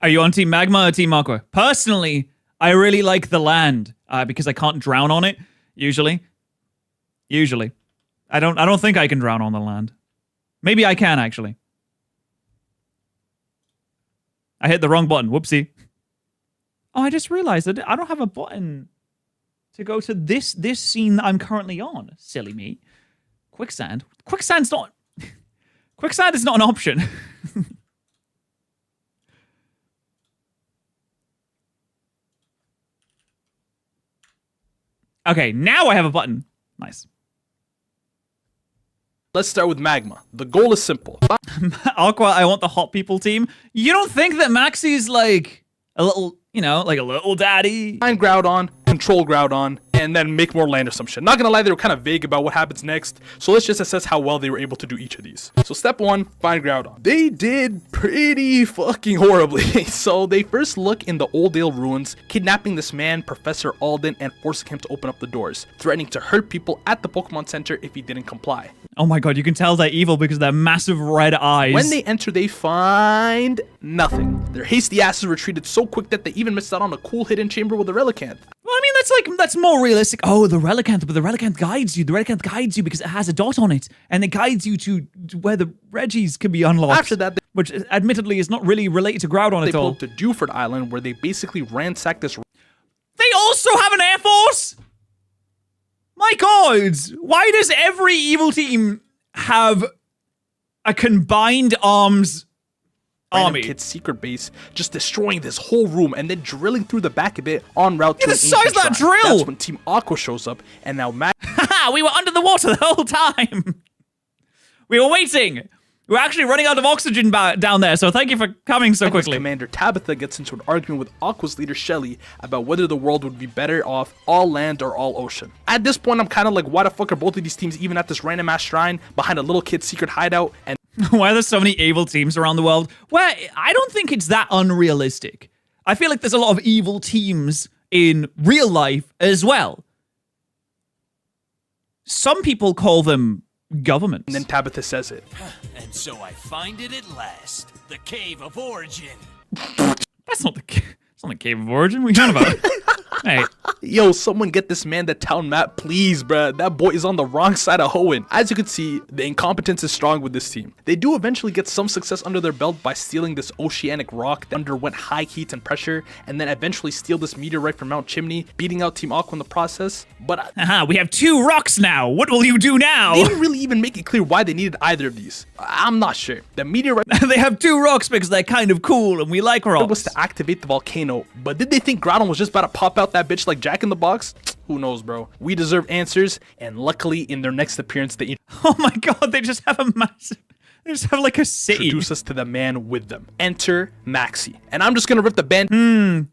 are you on Team Magma or Team Aqua? Personally, I really like the land because I can't drown on it usually. I don't think I can drown on the land. Maybe I can actually. I hit the wrong button. Whoopsie. Oh, I just realized that I don't have a button to go to this scene that I'm currently on. Silly me. Quicksand. Quicksand's not... Quicksand is not an option. Okay, now I have a button. Nice. let's start with Magma. The goal is simple. Aqua, I want the hot people team. You don't think that Maxie's like a little, you know, like a little daddy? Find Groudon, control Groudon, and then make more land or some shit. Not gonna lie, they were kind of vague about what happens next, so let's just assess how well they were able to do each of these. So step 1, find Groudon. They did pretty fucking horribly. So they first look in the Oldale ruins, kidnapping this man, Professor Alden, and forcing him to open up the doors, threatening to hurt people at the Pokemon Center if he didn't comply. Oh my god, you can tell they're evil because of their massive red eyes. When they enter, they find nothing. Their hasty asses retreated so quick that they even missed out on a cool hidden chamber with a Relicanth. Well, I mean, that's that's more realistic. Oh, the Relicanth, but the Relicanth guides you. The Relicanth guides you because it has a dot on it, and it guides you to where the Reggies can be unlocked. After that, which admittedly is not really related to Groudon they at all. pulled to Dewford Island, where they basically ransacked this. They also have an Air Force? My God, why does every evil team have a combined arms army? Kid's secret base, just destroying this whole room and then drilling through the back of it en route to an the size of that ancient shrine. drill! That's when Team Aqua shows up, and now Haha, we were under the water the whole time. We were waiting. We're actually running out of oxygen down there, so thank you for coming so quickly. Commander Tabitha gets into an argument with Aqua's leader Shelly about whether the world would be better off all land or all ocean. At this point, I'm kind of like, why the fuck are both of these teams even at this random ass shrine behind a little kid's secret hideout? And why are there so many evil teams around the world? Well, I don't think it's that unrealistic. I feel like there's a lot of evil teams in real life as well. Some people call them governments. then Tabitha says it. And so I find it at last, the Cave of Origin. That's not the Cave of Origin. What are you talking about? Hey. Yo, someone get this man the town map, please, bruh. That boy is on the wrong side of Hoenn. As you can see, the incompetence is strong with this team. They do eventually get some success under their belt by stealing this oceanic rock that underwent high heat and pressure, and then eventually steal this meteorite from Mount Chimney, beating out Team Aqua in the process. But we have 2 rocks now. What will you do now? They didn't really even make it clear why they needed either of these. I'm not sure. The meteorite they have 2 rocks because they're kind of cool and we like rocks. Was to activate the volcano, but did they think Groudon was just about to pop out that bitch like Jack in the Box? Who knows, bro? We deserve answers, and luckily in their next appearance they oh my God, they just have a massive, they just have like a city. Introduce us to the man with them. Enter Maxi. And I'm just gonna rip the band.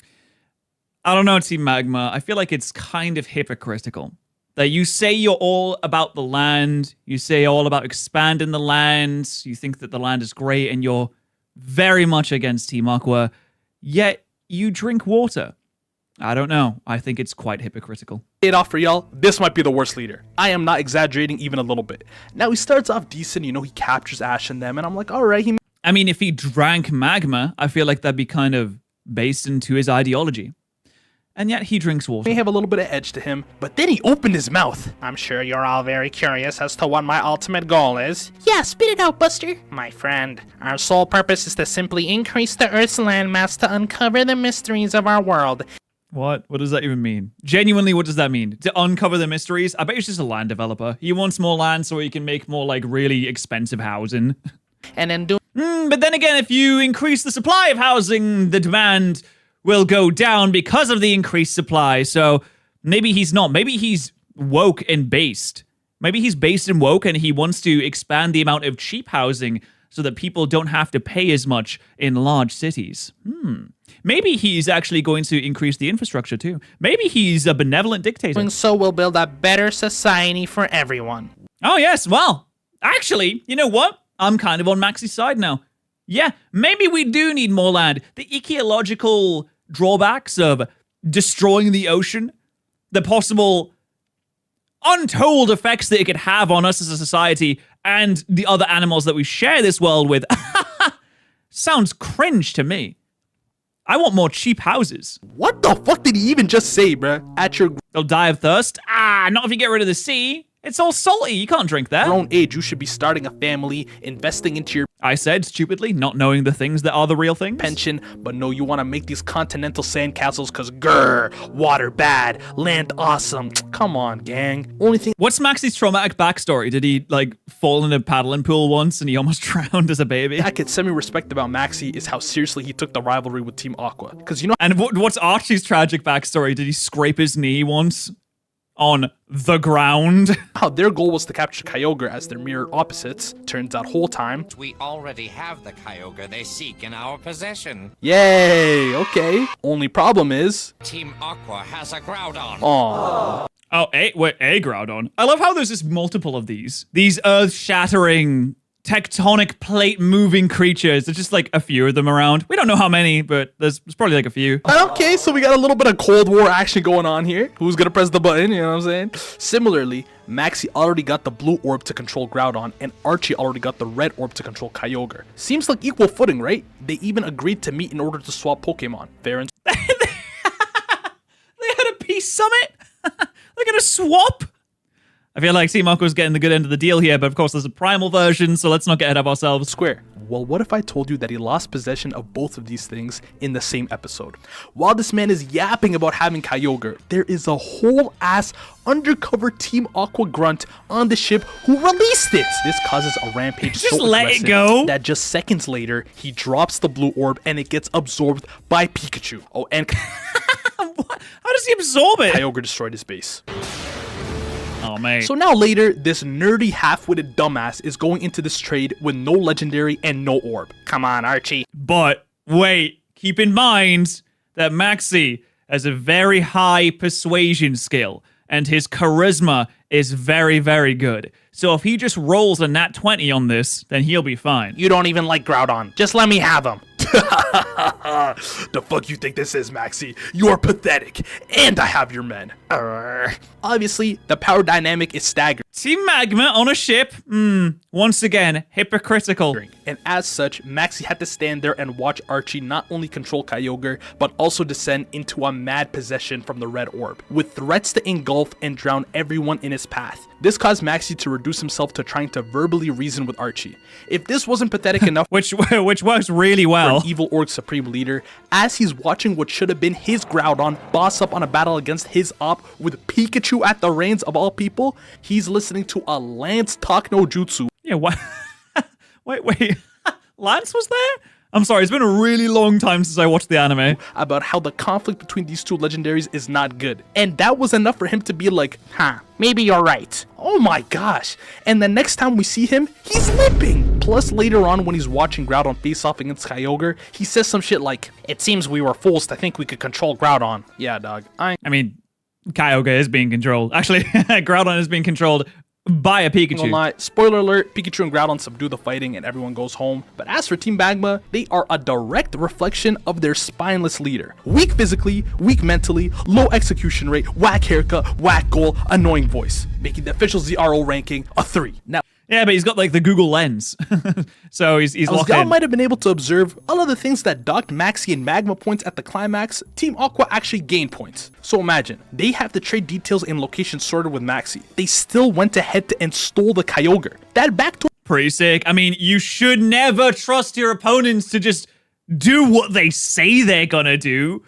I don't know, Team Magma. I feel like it's kind of hypocritical that you say you're all about the land, you say all about expanding the land, you think that the land is great, and you're very much against Team Aqua, yet you drink water. I don't know. I think it's quite hypocritical. It off for y'all. This might be the worst leader. I am not exaggerating even a little bit. Now he starts off decent, you know, he captures Ash and them, and I'm like, all right. I mean, if he drank magma, I feel like that'd be kind of based into his ideology. And yet he drinks water. May have a little bit of edge to him, but then he opened his mouth. I'm sure you're all very curious as to what my ultimate goal is. Yeah, spit it out, Buster. My friend, our sole purpose is to simply increase the Earth's landmass to uncover the mysteries of our world. What? What does that even mean? Genuinely, what does that mean? To uncover the mysteries? I bet he's just a land developer. He wants more land so he can make more, like, really expensive housing. And then do... But then again, if you increase the supply of housing, the demand will go down because of the increased supply. So maybe he's not. Maybe he's woke and based. Maybe he's based and woke and he wants to expand the amount of cheap housing so that people don't have to pay as much in large cities. Maybe he's actually going to increase the infrastructure too. Maybe he's a benevolent dictator. And so we'll build a better society for everyone. Oh yes, well, actually, you know what? I'm kind of on Maxi's side now. Yeah, maybe we do need more land. The ecological drawbacks of destroying the ocean, the possible untold effects that it could have on us as a society and the other animals that we share this world with, sounds cringe to me. I want more cheap houses. What the fuck did he even just say, bruh? At your They'll die of thirst? Not if you get rid of the sea. It's all salty. You can't drink that. grown age, you should be starting a family, investing into your I said, stupidly, not knowing the things that are the real things. pension, but no, you want to make these continental sandcastles because grrr, water bad, land awesome. Come on, gang. Only thing What's Maxi's traumatic backstory? Did he, like, fall in a paddling pool once and he almost drowned as a baby? I could semi-respect about Maxi is how seriously he took the rivalry with Team Aqua. Because you know, And what's Archie's tragic backstory? Did he scrape his knee once on the ground? how their goal was to capture Kyogre as their mirror opposites. Turns out whole time. We already have the Kyogre they seek in our possession. Yay, okay. Only problem is, Team Aqua has a Groudon. aww. Oh, a Groudon. I love how there's just multiple of these. These earth-shattering, tectonic plate-moving creatures. There's just like a few of them around. We don't know how many, but there's probably like a few. Okay, so we got a little bit of Cold War action going on here. Who's gonna press the button, you know what I'm saying? Similarly, Maxi already got the blue orb to control Groudon, and Archie already got the red orb to control Kyogre. Seems like equal footing, right? They even agreed to meet in order to swap Pokemon. Fair and They had a peace Ice Summit? They're gonna swap? I feel like Team Aqua's getting the good end of the deal here, but of course there's a primal version, so let's not get ahead of ourselves. Square. Well, what if I told you that he lost possession of both of these things in the same episode? While this man is yapping about having Kyogre, there is a whole ass undercover Team Aqua grunt on the ship who released it. This causes a rampage Just so let it aggressive go. that just seconds later, he drops the blue orb and it gets absorbed by Pikachu. Oh, and What? How does he absorb it? Kyogre destroyed his base. Oh, mate. So now later, this nerdy half-witted dumbass is going into this trade with no legendary and no orb. Come on, Archie. But wait, keep in mind that Maxi has a very high persuasion skill, and his charisma is very, very good. So if he just rolls a nat 20 on this, then he'll be fine. You don't even like Groudon. Just let me have him. The fuck you think this is, Maxi? You're pathetic, and I have your men. Obviously, the power dynamic is staggering. Team Magma on a ship? Once again, hypocritical. And as such, Maxi had to stand there and watch Archie not only control Kyogre, but also descend into a mad possession from the red orb, with threats to engulf and drown everyone in his path. This caused Maxi to reduce himself to trying to verbally reason with Archie. If this wasn't pathetic enough, which works really well. For an evil orc supreme leader, as he's watching what should have been his Groudon boss up on a battle against his op with Pikachu at the reins of all people, he's listening to a Lance talk no jutsu. Yeah, what? wait. Lance was there? I'm sorry, it's been a really long time since I watched the anime. About how the conflict between these two legendaries is not good. And that was enough for him to be like, Maybe you're right. oh my gosh. And the next time we see him, he's limping. Plus later on when he's watching Groudon face off against Kyogre, he says some shit like, It seems we were fools to think we could control Groudon. yeah dog, I mean, Kyogre is being controlled. Actually, Groudon is being controlled by a gonna Pikachu. lie, spoiler alert, Pikachu and Groudon subdue the fighting and everyone goes home. But as for Team Magma, they are a direct reflection of their spineless leader. Weak physically, weak mentally, low execution rate, whack haircut, whack goal, annoying voice, making the official ZRO ranking a 3. Now, Yeah, but he's got like the Google Lens. So he's locked y'all in. might have been able to observe, all of the things that docked Maxi and Magma points at the climax, Team Aqua actually gained points. So imagine, they have the trade details and location sorted with Maxi. They still went ahead and stole the Kyogre. That backdoor Pretty sick. I mean, you should never trust your opponents to just do what they say they're gonna do.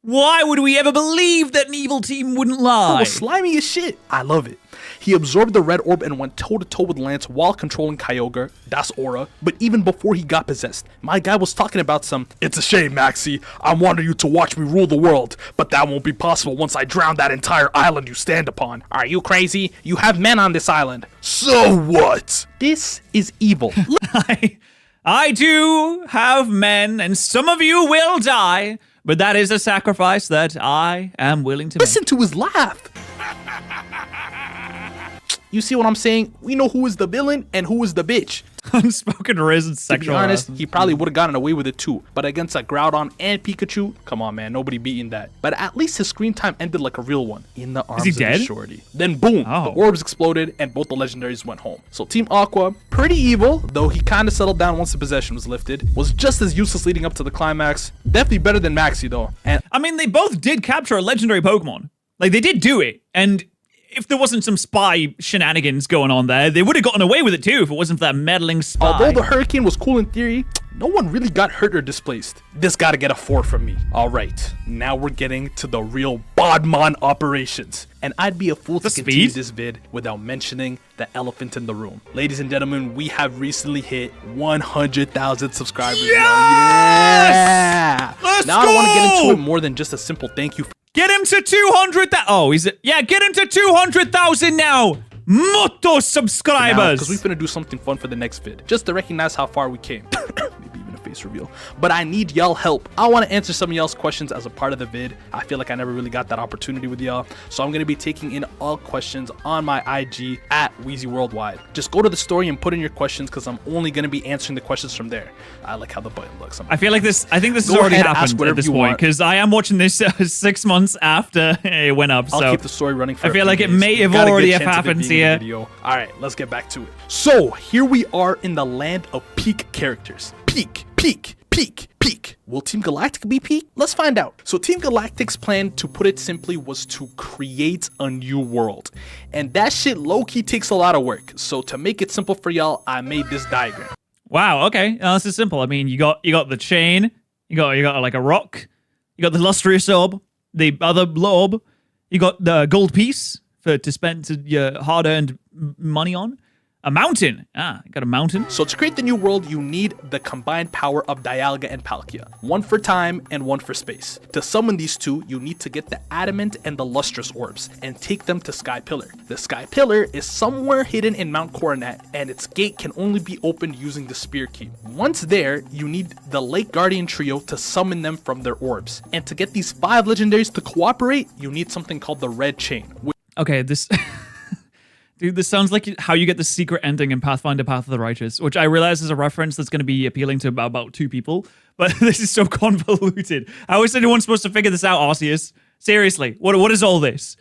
Why would we ever believe that an evil team wouldn't lie? was slimy as shit. I love it. He absorbed the red orb and went toe-to-toe with Lance while controlling Kyogre, that's Aura, but even before he got possessed, my guy was talking about some, it's a shame, Maxi, I wanted you to watch me rule the world, but that won't be possible once I drown that entire island you stand upon. Are you crazy? You have men on this island. So what? This is evil. I do have men, and some of you will die, but that is a sacrifice that I am willing to make. Listen to his laugh. You see what I'm saying? We know who is the villain and who is the bitch. Unspoken risen To be sexual honest, harassment. he probably would have gotten away with it too. But against a Groudon and Pikachu, come on man, nobody beating that. But at least his screen time ended like a real one, in the arms he of dead? his shorty. Then boom, Oh. the orbs exploded and both the legendaries went home. So Team Aqua, pretty evil, though he kind of settled down once the possession was lifted, was just as useless leading up to the climax. Definitely better than Maxi though. And I mean, they both did capture a legendary Pokemon. Like, they did do it, and if there wasn't some spy shenanigans going on there, they would have gotten away with it too if it wasn't for that meddling spy. although the hurricane was cool in theory, no one really got hurt or displaced. This gotta get a 4 from me. Alright, now we're getting to the real Bodmon operations. And I'd be a fool to The continue speed? this vid without mentioning the elephant in the room. Ladies and gentlemen, we have recently hit 100,000 subscribers. Yes! Yeah! Let's now I don't want to get go! into it more than just a simple thank you. Get him to 200,000. Oh, is it? Yeah, get him to 200,000 now. Motto subscribers. Because we're finna do something fun for the next vid, just to recognize how far we came. Maybe even a face reveal. But I need y'all help. I want to answer some of y'all's questions as a part of the vid. I feel like I never really got that opportunity with y'all. So I'm gonna be taking in all questions on my IG at Wheezy Worldwide. Just go to the story and put in your questions because I'm only gonna be answering the questions from there. I like how the button looks. I feel like this. I think this has Go already ahead, ask happened at whatever this you point want. because I am watching this 6 months after it went up. I'll So keep the story running for I a feel few like it days. may We have got a good already chance of it happened being here. in the video. All right, let's get back to it. So here we are in the land of peak characters. Peak. Peak. Will Team Galactic be peak? Let's find out. So Team Galactic's plan, to put it simply, was to create a new world. And that shit low-key takes a lot of work. So to make it simple for y'all, I made this diagram. Wow. Okay. This is simple. I mean, you got the chain. You got like a rock. You got the lustrous orb. The other orb. You got the gold piece to spend your hard-earned money on. A mountain. You got a mountain. So to create the new world, you need the combined power of Dialga and Palkia. One for time and one for space. To summon these two, you need to get the adamant and the lustrous orbs and take them to Sky Pillar. The Sky Pillar is somewhere hidden in Mount Coronet, and its gate can only be opened using the Spear Key. Once there, you need the Lake Guardian trio to summon them from their orbs. And to get these 5 legendaries to cooperate, you need something called the Red Chain. Okay, this... Dude, this sounds like how you get the secret ending in Pathfinder Path of the Righteous, which I realize is a reference that's going to be appealing to about 2 people, but this is so convoluted. How is anyone supposed to figure this out, Arceus? Seriously, what is all this?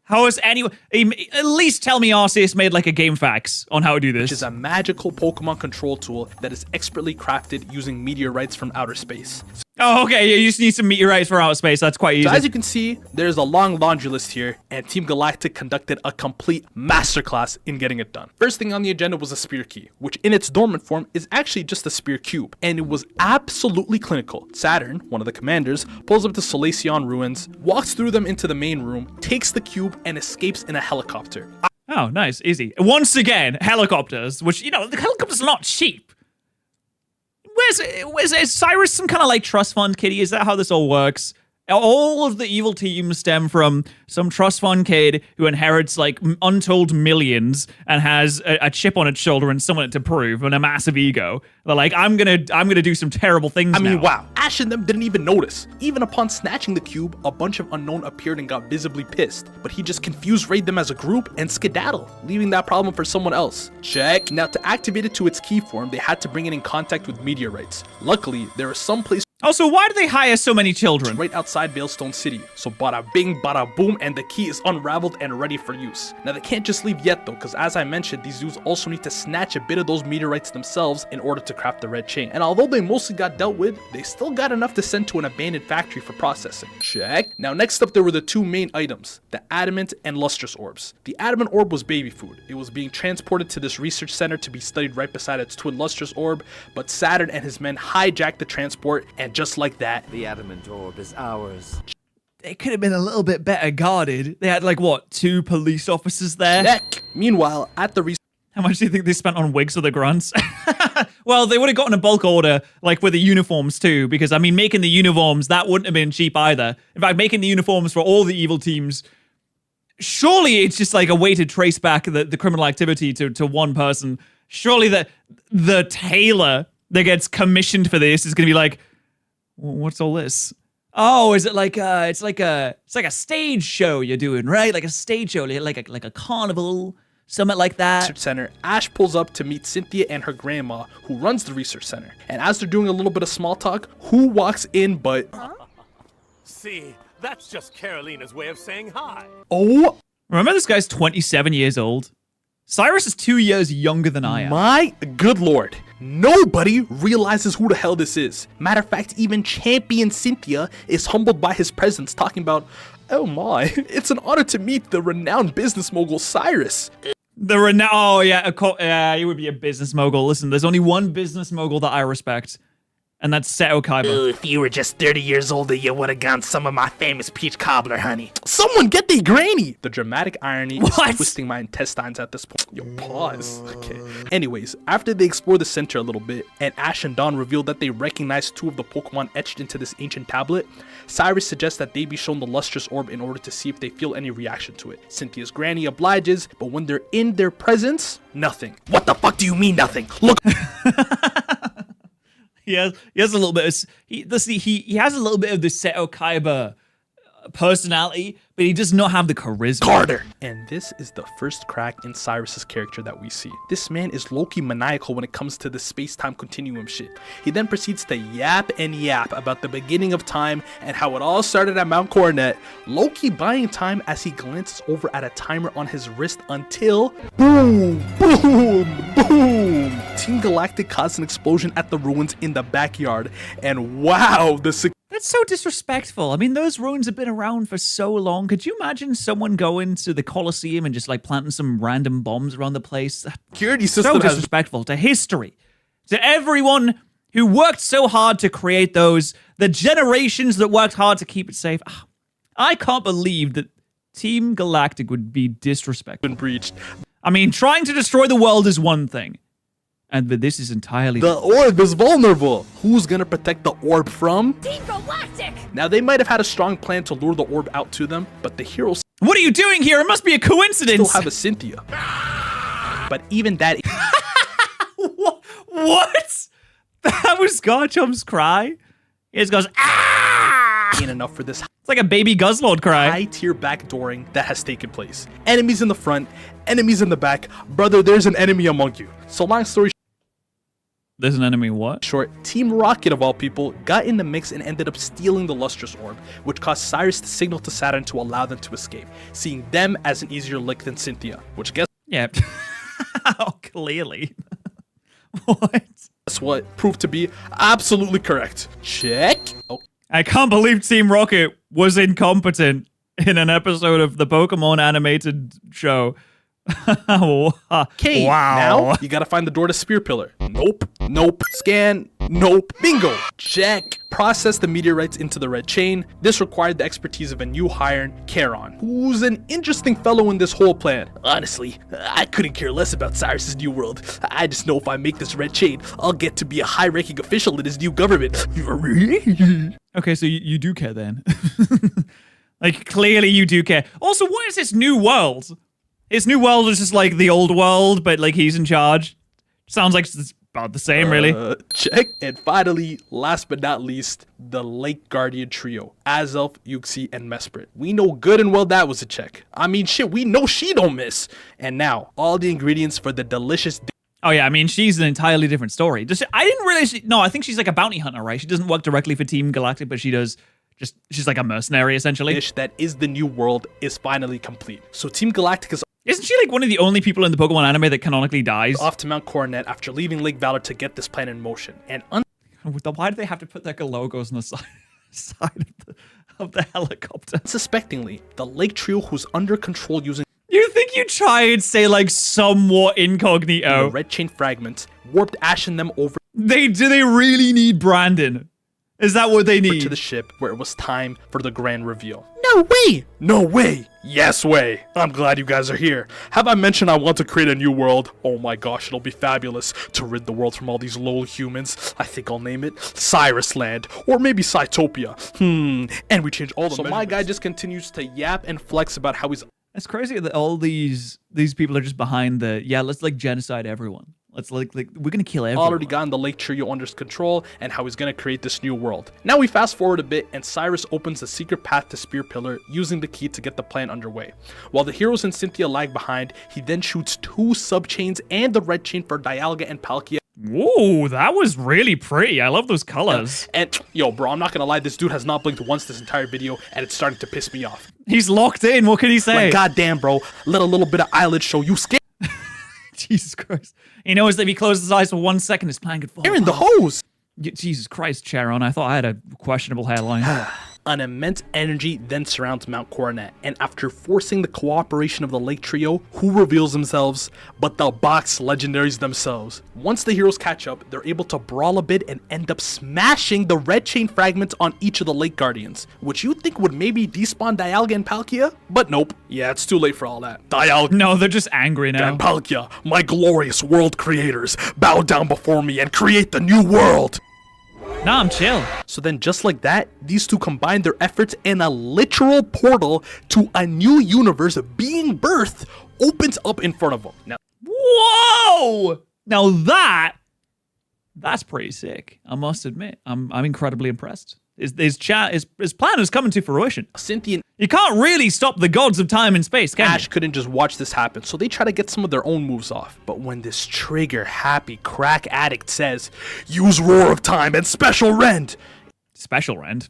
How is anyone... At least tell me Arceus made like a game fax on how to do this. Which is a magical Pokemon control tool that is expertly crafted using meteorites from outer space. Oh, okay, yeah, you just need some meteorites from outer space. That's quite easy. So as you can see, there's a long laundry list here, and Team Galactic conducted a complete masterclass in getting it done. First thing on the agenda was a Spear Key, which in its dormant form is actually just a Spear Cube, and it was absolutely clinical. Saturn, one of the commanders, pulls up to Solaceon ruins, walks through them into the main room, takes the cube, and escapes in a helicopter. Oh, nice, easy. Once again, helicopters, which, the helicopters are not cheap. Is Cyrus some kind of like trust fund kitty? Is that how this all works? All of the evil teams stem from some trust fund kid who inherits like untold millions and has a chip on its shoulder and someone to prove and a massive ego. They're like, I'm gonna do some terrible things. I mean, now. wow. Ash and them didn't even notice. Even upon snatching the cube, a bunch of unknown appeared and got visibly pissed. But he just confused raid them as a group and skedaddle, leaving that problem for someone else. Check. Now to activate it to its key form, they had to bring it in contact with meteorites. Luckily, there are some places. Also, why do they hire so many children? Right outside Veilstone City. So bada bing, bada boom, and the key is unraveled and ready for use. Now they can't just leave yet though, because as I mentioned, these dudes also need to snatch a bit of those meteorites themselves in order to craft the Red Chain. And although they mostly got dealt with, they still got enough to send to an abandoned factory for processing. Check. Now next up there were the 2 main items, the Adamant and Lustrous Orbs. The Adamant Orb was baby food. It was being transported to this research center to be studied right beside its twin Lustrous Orb, but Saturn and his men hijacked the transport, and just like that, the Adamant Orb is ours. They could have been a little bit better guarded. They had like, what, 2 police officers there? Check. Meanwhile, at the how much do you think they spent on wigs for the grunts? Well, they would have gotten a bulk order, like with the uniforms too, because I mean, making the uniforms, that wouldn't have been cheap either. In fact, making the uniforms for all the evil teams, surely it's just like a way to trace back the criminal activity to one person. Surely the tailor that gets commissioned for this is going to be like, what's all this? Oh, is it like it's like a stage show you're doing, right? Like a stage show, like a carnival, something like that. Research center. Ash pulls up to meet Cynthia and her grandma, who runs the research center. And as they're doing a little bit of small talk, who walks in but... See, that's just Carolina's way of saying hi. Oh, remember this guy's 27 years old? Cyrus is 2 years younger than I am. My good lord. Nobody realizes who the hell this is. Matter of fact, even Champion Cynthia is humbled by his presence, talking about, oh my, it's an honor to meet the renowned business mogul Cyrus. Oh yeah, of course, yeah, you would be a business mogul. Listen, there's only one business mogul that I respect, and that's Seto Kaiba. If you were just 30 years older, you would have gotten some of my famous peach cobbler, honey. Someone get the granny! The dramatic irony is twisting my intestines at this point. Yo, pause. Okay. Anyways, after they explore the center a little bit, and Ash and Dawn reveal that they recognize 2 of the Pokemon etched into this ancient tablet, Cyrus suggests that they be shown the Lustrous Orb in order to see if they feel any reaction to it. Cynthia's granny obliges, but when they're in their presence, nothing. What the fuck do you mean nothing? Look. He has a little bit of he has a little bit of the Seto Kaiba personality, but he does not have the charisma. Carter. And this is the first crack in Cyrus's character that we see. This man is low-key maniacal when it comes to the space-time continuum shit. He then proceeds to yap and yap about the beginning of time and how it all started at Mount Coronet, low-key buying time as he glances over at a timer on his wrist until boom, boom, boom. Team Galactic caused an explosion at the ruins in the backyard, and wow, That's so disrespectful. I mean, those ruins have been around for so long. Could you imagine someone going to the Colosseum and just like planting some random bombs around the place? security system So disrespectful to history, to everyone who worked so hard to create those, the generations that worked hard to keep it safe. I can't believe that Team Galactic would be disrespectful. been breached. I mean, trying to destroy the world is one thing, but this is entirely The orb is vulnerable. Who's gonna protect the orb from? Team Galactic! Now, they might have had a strong plan to lure the orb out to them, but the heroes What are you doing here? It must be a coincidence. still have a Cynthia. But even that What? That was Garchomp's cry? He just goes, ah! ain't enough for this It's like a baby Guzzlord cry. high-tier backdooring that has taken place. Enemies in the front, enemies in the back. Brother, there's an enemy among you. So long story There's an enemy what? short, Team Rocket of all people got in the mix and ended up stealing the Lustrous Orb, which caused Cyrus to signal to Saturn to allow them to escape, seeing them as an easier lick than Cynthia, which guess Yeah. Oh, clearly. What? what proved to be absolutely correct. Check. Oh, I can't believe Team Rocket was incompetent in an episode of the Pokemon animated show. okay, Wow. now you gotta find the door to Spear Pillar. Nope, nope, scan, nope, bingo, check. Process the meteorites into the red chain. This required the expertise of a new hire, Charon, who's an interesting fellow in this whole plan. Honestly, I couldn't care less about Cyrus's new world. I just know if I make this red chain, I'll get to be a high-ranking official in his new government. Okay, so you do care then. Like, clearly you do care. Also, what is this new world? His new world is just like the old world, but like he's in charge. Sounds like it's about the same, really. Check. And finally, last but not least, the Lake Guardian trio. Azelf, Yuxi, and Mesprit. We know good and well that was a check. I mean, shit, we know she don't miss. And now, all the ingredients for the delicious... Oh yeah, I mean, she's an entirely different story. I didn't realize... No, I think she's like a bounty hunter, right? She doesn't work directly for Team Galactic, but she does... She's like a mercenary, essentially. dish that is the new world is finally complete. So Team Galactic is Isn't she like one of the only people in the Pokemon anime that canonically dies? off to Mount Coronet after leaving Lake Valor to get this plan in motion. And Why do they have to put like logos on the side of the helicopter? unsuspectingly, the Lake Trio, who's under control using You think you try and say like somewhat the incognito? red chain fragments, warped Ash and them over Do they really need Brandon? Is that what they need? to the ship where it was time for the grand reveal. No way! No way! Yes way! I'm glad you guys are here. Have I mentioned I want to create a new world? Oh my gosh, it'll be fabulous to rid the world from all these low humans. I think I'll name it Cyrus Land, or maybe Cytopia. And we change all the So my guy just continues to yap and flex about how he's It's crazy that all these people are just behind the let's like genocide everyone. Let's like we're gonna kill everyone. already gotten the Lake Trio under his control and how he's gonna create this new world. Now we fast forward a bit and Cyrus opens the secret path to Spear Pillar using the key to get the plan underway. While the heroes and Cynthia lag behind, he then shoots 2 subchains and the red chain for Dialga and Palkia. Whoa, that was really pretty. I love those colors. And yo, bro, I'm not gonna lie, this dude has not blinked once this entire video and it's starting to piss me off. He's locked in. What can he say? Like, goddamn, bro, let a little bit of eyelid show you scared. Jesus Christ. He knows that if he closes his eyes for 1 second, his plan could fall Aaron, the apart. hose! Jesus Christ, Charon. I thought I had a questionable hairline. An immense energy then surrounds Mount Coronet, and after forcing the cooperation of the Lake Trio, who reveals themselves but the box legendaries themselves. Once the heroes catch up, they're able to brawl a bit and end up smashing the red chain fragments on each of the Lake Guardians, which you'd think would maybe despawn Dialga and Palkia, but nope. Yeah, it's too late for all that. Dialga No, they're just angry now. and Palkia, my glorious world creators, bow down before me and create the new world! Nah, I'm chill. So then just like that, these two combine their efforts and a literal portal to a new universe being birthed opens up in front of them. Now, Whoa! Now that's pretty sick. I must admit. I'm incredibly impressed. His plan is coming to fruition. Cynthia and You can't really stop the gods of time and space, can Ash you? couldn't just watch this happen, so they try to get some of their own moves off. But when this trigger-happy crack addict says, use Roar of Time and Special Rend, Special Rend.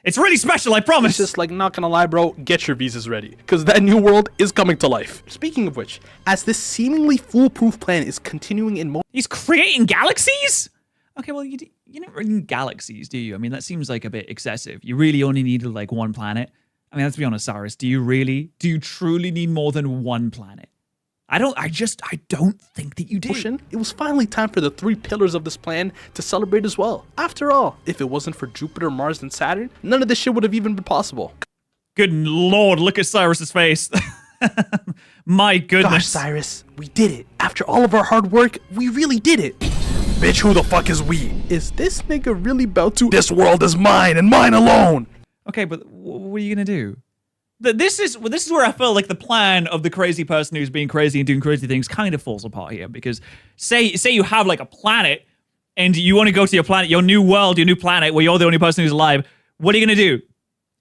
It's really special, I promise. It's just like, not gonna lie, bro, get your visas ready, because that new world is coming to life. Speaking of which, as this seemingly foolproof plan is continuing in He's creating galaxies? Okay, well, you never need galaxies, do you? I mean, that seems like a bit excessive. You really only needed like one planet. I mean, let's be honest, Cyrus. Do you truly need more than one planet? I don't think that you do. It was finally time for the 3 pillars of this plan to celebrate as well. After all, if it wasn't for Jupiter, Mars, and Saturn, none of this shit would have even been possible. Good lord, look at Cyrus's face. My goodness. Gosh, Cyrus, we did it. After all of our hard work, we really did it. Bitch, who the fuck is we? Is this nigga really about to? This world is mine and mine alone. Okay, but what are you gonna do? This is where I feel like the plan of the crazy person who's being crazy and doing crazy things kind of falls apart here. Because say you have like a planet and you want to go to your planet, your new world, your new planet where you're the only person who's alive. What are you gonna do?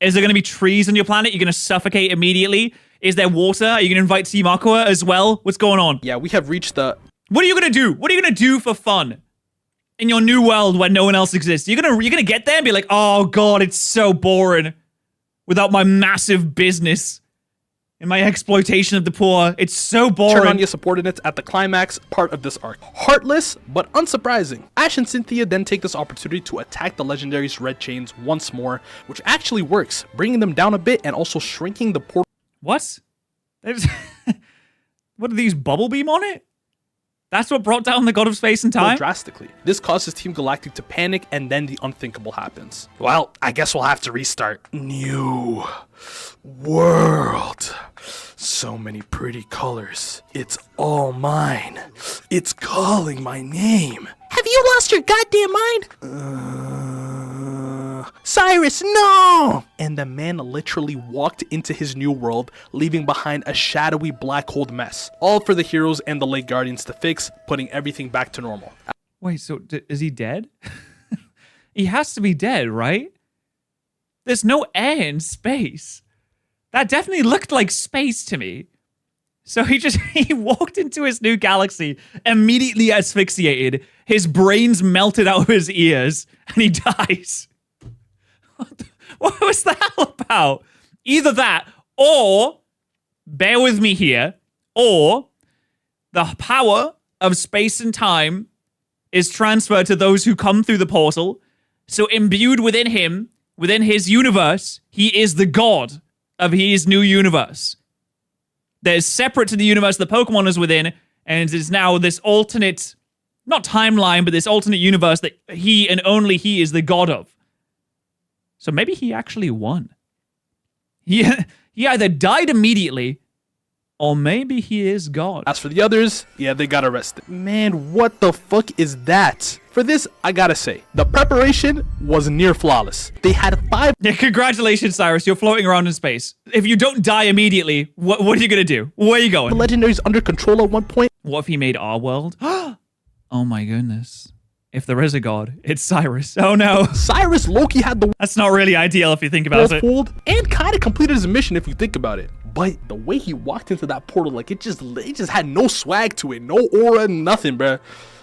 Is there gonna be trees on your planet? You're gonna suffocate immediately? Is there water? Are you gonna invite Team Aqua as well? What's going on? Yeah, we have reached the... What are you gonna do? What are you gonna do for fun in your new world where no one else exists? You're gonna get there and be like, oh god, it's so boring. Without my massive business and my exploitation of the poor. It's so boring. Turn on your subordinates at the climax part of this arc. Heartless, but unsurprising. Ash and Cynthia then take this opportunity to attack the Legendary's red chains once more, which actually works, bringing them down a bit and also shrinking the portal. What? What are these, bubble beam on it? That's what brought down the God of Space and Time? Drastically. This causes Team Galactic to panic, and then the unthinkable happens. Well, I guess we'll have to restart. New world. So many pretty colors. It's all mine. It's calling my name. Have you lost your goddamn mind? Cyrus, no! And the man literally walked into his new world, leaving behind a shadowy black hole mess. All for the heroes and the late Guardians to fix, putting everything back to normal. Wait, so is he dead? He has to be dead, right? There's no air in space. That definitely looked like space to me. So he walked into his new galaxy, immediately asphyxiated, his brains melted out of his ears, and he dies. What was that all about? Either that, or, bear with me here, or the power of space and time is transferred to those who come through the portal. So imbued within him, within his universe, he is the god of his new universe. That is separate to the universe the Pokemon is within, and it is now this alternate, not timeline, but this alternate universe that he and only he is the god of. So maybe he actually won. He either died immediately, or maybe he is God. As for the others, yeah, they got arrested. Man, what the fuck is that? For this, I gotta say, the preparation was near flawless. They had 5... Yeah, congratulations, Cyrus. You're floating around in space. If you don't die immediately, what are you gonna do? Where are you going? Legendaries under control at one point. What if he made our world? Oh my goodness. If there is a god, it's Cyrus. Oh no. Cyrus Loki had the... That's not really ideal if you think about it. And kind of completed his mission if you think about it. But the way he walked into that portal, like it just had no swag to it. No aura, nothing, bruh.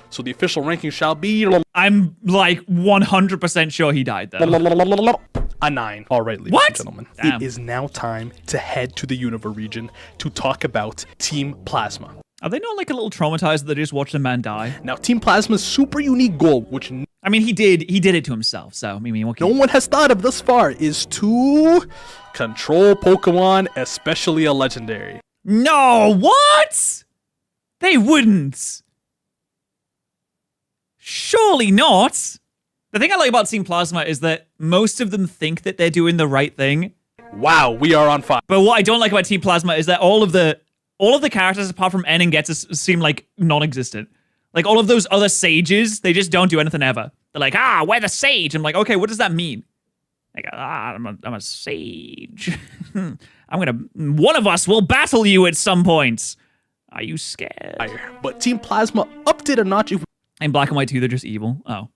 So the official ranking shall be... I'm like 100% sure he died though. A 9. All right, ladies and gentlemen. Damn. It is now time to head to the Unova region to talk about Team Plasma. Are they not like a little traumatized that they just watched a man die? Now, Team Plasma's super unique goal, which... I mean, he did it to himself, so, I mean, what can no one has thought of thus far, is to control Pokemon, especially a legendary. No, what? They wouldn't. Surely not. The thing I like about Team Plasma is that most of them think that they're doing the right thing. Wow, we are on fire. But what I don't like about Team Plasma is that all of the characters apart from N and Getsus seem like non-existent. Like all of those other sages, they just don't do anything ever. They're like, we're the sage. I'm like, okay, what does that mean? Like, I'm a sage. One of us will battle you at some point. Are you scared? But Team Plasma upped it a notch. In Black and White 2, they're just evil. Oh.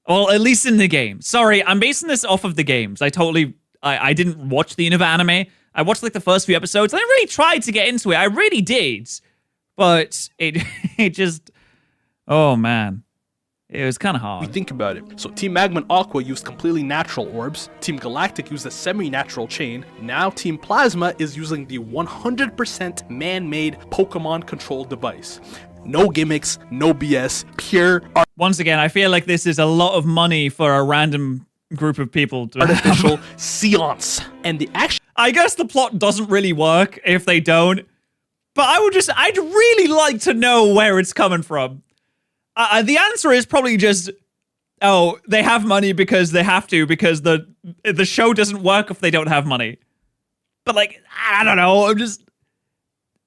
Well, at least in the game. Sorry, I'm basing this off of the games. I didn't watch the Unova anime. I watched like the first few episodes. And I really tried to get into it. I really did. But it just... Oh, man. It was kind of hard. We think about it. So Team Magma and Aqua used completely natural orbs. Team Galactic used a semi-natural chain. Now Team Plasma is using the 100% man-made Pokemon control device. No gimmicks, no BS, pure Once again, I feel like this is a lot of money for a random group of people to artificial seance. And the action... I guess the plot doesn't really work if they don't. But I'd really like to know where it's coming from. The answer is probably just, oh, they have money because they have to, because the show doesn't work if they don't have money. But like, I don't know,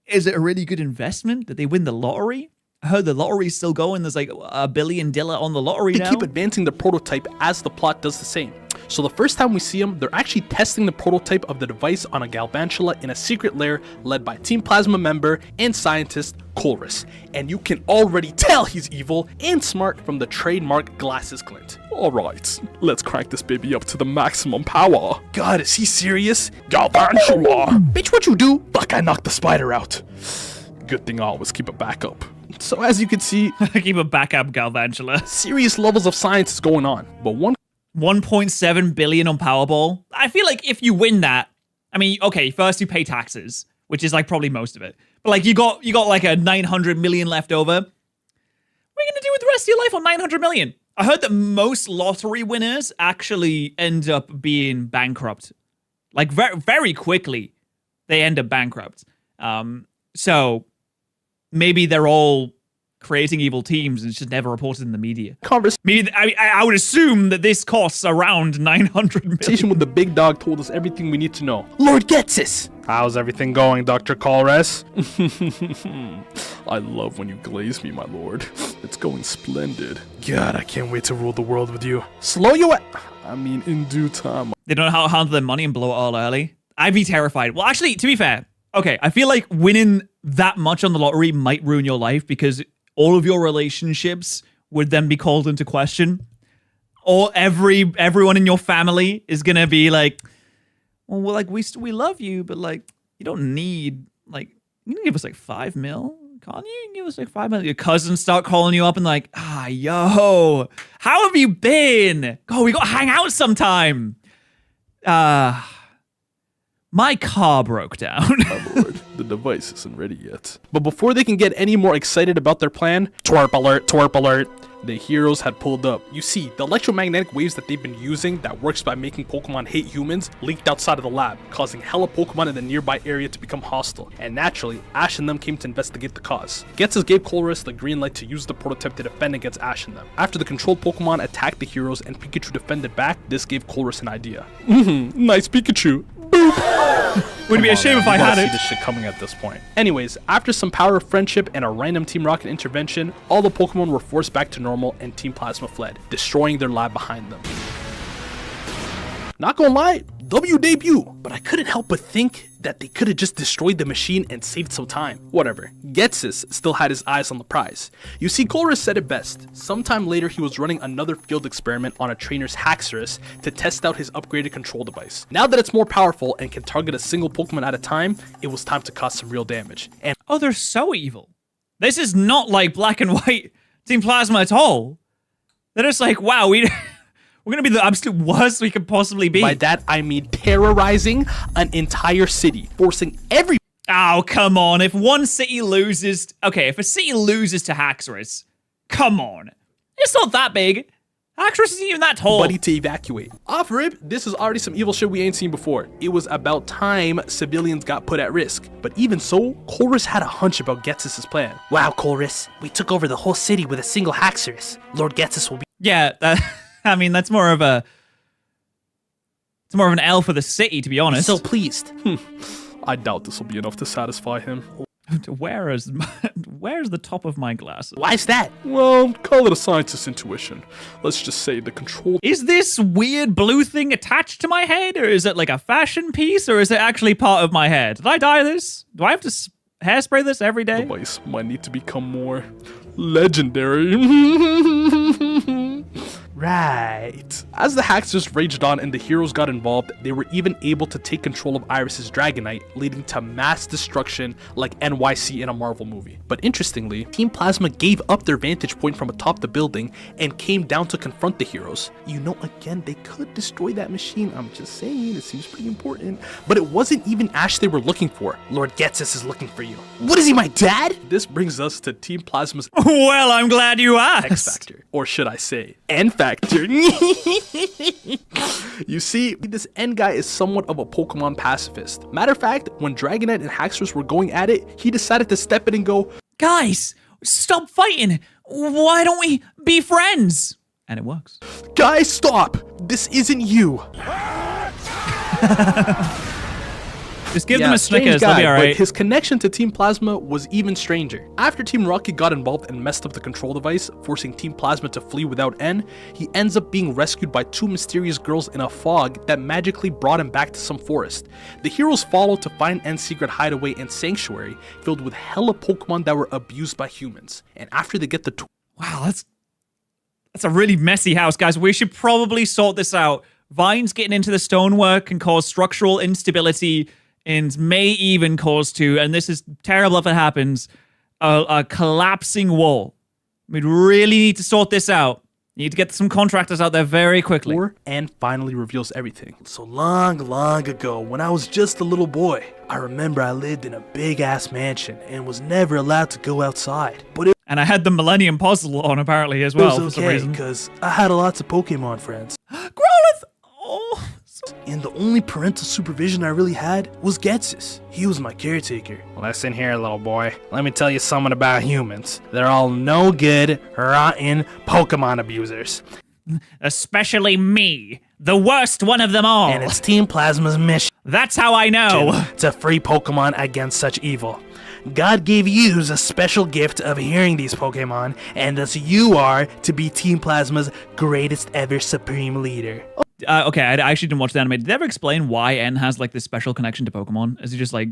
is it a really good investment? Did they win the lottery? I heard the lottery's still going. There's like $1 billion on the lottery now. They keep advancing the prototype as the plot does the same. So the first time we see them, they're actually testing the prototype of the device on a Galvantula in a secret lair led by Team Plasma member and scientist Chorus. And you can already tell he's evil and smart from the trademark glasses glint. Alright, let's crank this baby up to the maximum power. God, is he serious? Galvantula! Bitch, what you do? Fuck, I knocked the spider out. Good thing I always keep a backup. So as you can see, keep a backup Galvantula. Serious levels of science is going on, but 1.7 billion on Powerball. I feel like if you win that, I mean, okay, first you pay taxes, which is like probably most of it. But like you got like a 900 million left over. What are you gonna do with the rest of your life on 900 million? I heard that most lottery winners actually end up being bankrupt. Like very quickly, they end up bankrupt. So maybe they're all creating evil teams and it's just never reported in the media. I would assume that this costs around 900 million. Conversation with the big dog told us everything we need to know. Lord Getsis! How's everything going, Dr. Colres? I love when you glaze me, my lord. It's going splendid. God, I can't wait to rule the world with you. Slow you up! I mean, in due time. They don't know how to handle their money and blow it all early. I'd be terrified. Well, actually, to be fair, okay, I feel like winning that much on the lottery might ruin your life because all of your relationships would then be called into question. Or everyone in your family is gonna be like, well, like we love you, but like you don't need like you can give us like 5 mil, can't you? You can give us like 5 mil. Your cousins start calling you up and like, yo, how have you been? Oh, we gotta hang out sometime. My car broke down. My lord, the device isn't ready yet. But before they can get any more excited about their plan, twerp alert, the heroes had pulled up. You see, the electromagnetic waves that they've been using that works by making Pokemon hate humans leaked outside of the lab, causing hella Pokemon in the nearby area to become hostile. And naturally, Ash and them came to investigate the cause. Getsus gave Colress the green light to use the prototype to defend against Ash and them. After the controlled Pokemon attacked the heroes and Pikachu defended back, this gave Colress an idea. Nice Pikachu. Would be a shame if I had see it. This shit coming at this point. Anyways, after some power of friendship and a random Team Rocket intervention, all the Pokemon were forced back to normal and Team Plasma fled, destroying their lab behind them. Not gonna lie, W debut, but I couldn't help but think that they could have just destroyed the machine and saved some time. Whatever, Getsus still had his eyes on the prize. You see, Colress said it best. Sometime later, he was running another field experiment on a trainer's Haxorus to test out his upgraded control device. Now that it's more powerful and can target a single Pokemon at a time, it was time to cause some real damage. And oh, they're so evil. This is not like Black and White Team Plasma at all. They're just like, wow, we're gonna be the absolute worst we could possibly be. By that, I mean terrorizing an entire city, forcing every— Oh, come on. If one city loses... Okay, if a city loses to Haxorus, come on. It's not that big. Haxorus isn't even that tall. Buddy to evacuate. Off rip, this is already some evil shit we ain't seen before. It was about time civilians got put at risk. But even so, Colress had a hunch about Getsus' plan. Wow, Colress, we took over the whole city with a single Haxorus. Lord Getsus will be— Yeah, I mean, that's more of a... It's more of an L for the city, to be honest. So pleased. I doubt this will be enough to satisfy him. Where's the top of my glasses? Why's that? Well, call it a scientist's intuition. Let's just say the control... Is this weird blue thing attached to my head? Or is it like a fashion piece? Or is it actually part of my hair? Did I dye this? Do I have to hairspray this every day? The device might need to become more legendary. Right. As the Hacksters raged on and the heroes got involved, they were even able to take control of Iris's Dragonite, leading to mass destruction like NYC in a Marvel movie. But interestingly, Team Plasma gave up their vantage point from atop the building and came down to confront the heroes. You know, again, they could destroy that machine. I'm just saying, it seems pretty important. But it wasn't even Ash they were looking for. Lord Getsis is looking for you. What is he, my dad? This brings us to Team Plasma's Well, I'm glad you asked. X Factor, or should I say, N Factor. You see, this N guy is somewhat of a Pokemon pacifist. Matter of fact, when Dragonite and Hacksters were going at it, he decided to step in and go, guys, stop fighting. Why don't we be friends? And it works. Guys, stop. This isn't you. Just give them a Snickers, they'll be alright. But his connection to Team Plasma was even stranger. After Team Rocket got involved and messed up the control device, forcing Team Plasma to flee without N, he ends up being rescued by two mysterious girls in a fog that magically brought him back to some forest. The heroes follow to find N's secret hideaway and sanctuary, filled with hella Pokemon that were abused by humans. And after they get the wow, that's a really messy house, guys. We should probably sort this out. Vines getting into the stonework can cause structural instability and may even cause and this is terrible if it happens, a collapsing wall. We'd really need to sort this out. You need to get some contractors out there very quickly. And finally reveals everything. So long ago, when I was just a little boy, I remember I lived in a big-ass mansion and was never allowed to go outside. And I had the Millennium Puzzle on apparently as well, for some reason. Because I had lots of Pokemon friends. Growlithe! Oh... And the only parental supervision I really had was Getsis. He was my caretaker. Listen here, little boy. Let me tell you something about humans. They're all no good, rotten Pokemon abusers. Especially me, the worst one of them all. And it's Team Plasma's mission. That's how I know. To free Pokemon against such evil. God gave you a special gift of hearing these Pokemon, and thus you are to be Team Plasma's greatest ever supreme leader. Okay, I actually didn't watch the anime. Did they ever explain why N has like this special connection to Pokemon? Is he just like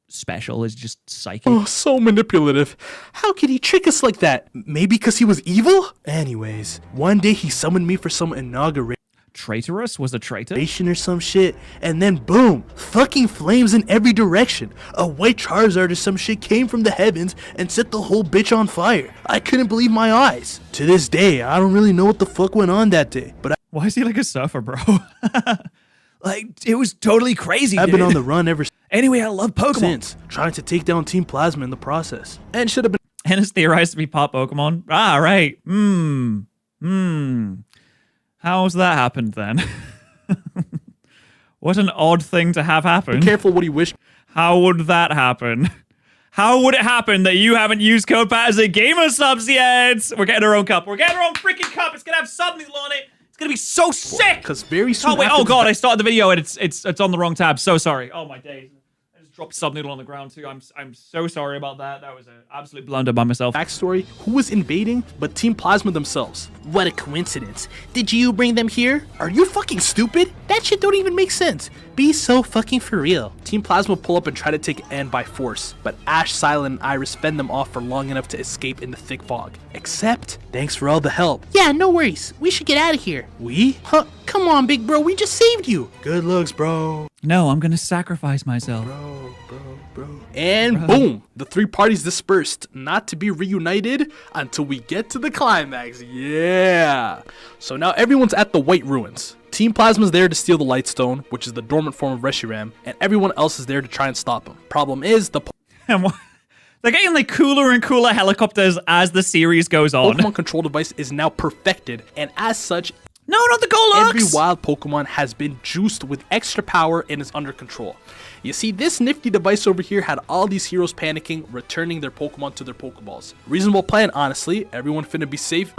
special? Is he just psychic? Oh, so manipulative. How could he trick us like that? Maybe because he was evil? Anyways, one day he summoned me for some inauguration. Traitorous was a traitor? Or some shit, and then boom, fucking flames in every direction. A white Charizard or some shit came from the heavens and set the whole bitch on fire. I couldn't believe my eyes. To this day, I don't really know what the fuck went on that day, but why is he like a surfer, bro? Like, it was totally crazy, I've been on the run ever Anyway, I love Pokemon. Since, trying to take down Team Plasma in the process. And should have been... And it's theorized to be pop Pokemon. Ah, right. How's that happened then? What an odd thing to have happen. Be careful what you wish. How would that happen? How would it happen that you haven't used code Patterrz at Gamer Subs yet? We're getting our own cup. We're getting our own freaking cup. It's gonna have something on it. It's gonna be so sick. Because very soon. Oh wait! Oh god! I started the video and it's on the wrong tab. So sorry. Oh my days. I just dropped Subnoodle on the ground too. I'm so sorry about that. That was an absolute blunder by myself. Backstory: who was invading but Team Plasma themselves? What a coincidence! Did you bring them here? Are you fucking stupid? That shit don't even make sense. Be so fucking for real. Team Plasma pull up and try to take N by force, but Ash, Silent, and Iris fend them off for long enough to escape in the thick fog. Except, thanks for all the help. Yeah, no worries. We should get out of here. We? Huh? Come on, big bro. We just saved you. Good looks, bro. No, I'm gonna sacrifice myself. Bro. And boom! The three parties dispersed, not to be reunited until we get to the climax. Yeah! So now everyone's at the White Ruins. Team Plasma's there to steal the Light Stone, which is the dormant form of Reshiram, and everyone else is there to try and stop him. Problem is, they're getting like cooler and cooler helicopters as the series goes on. Pokemon control device is now perfected, and as such, no, not the Golux! Every wild Pokemon has been juiced with extra power and is under control. You see, this nifty device over here had all these heroes panicking, returning their Pokemon to their Pokeballs. Reasonable plan, honestly. Everyone finna be safe.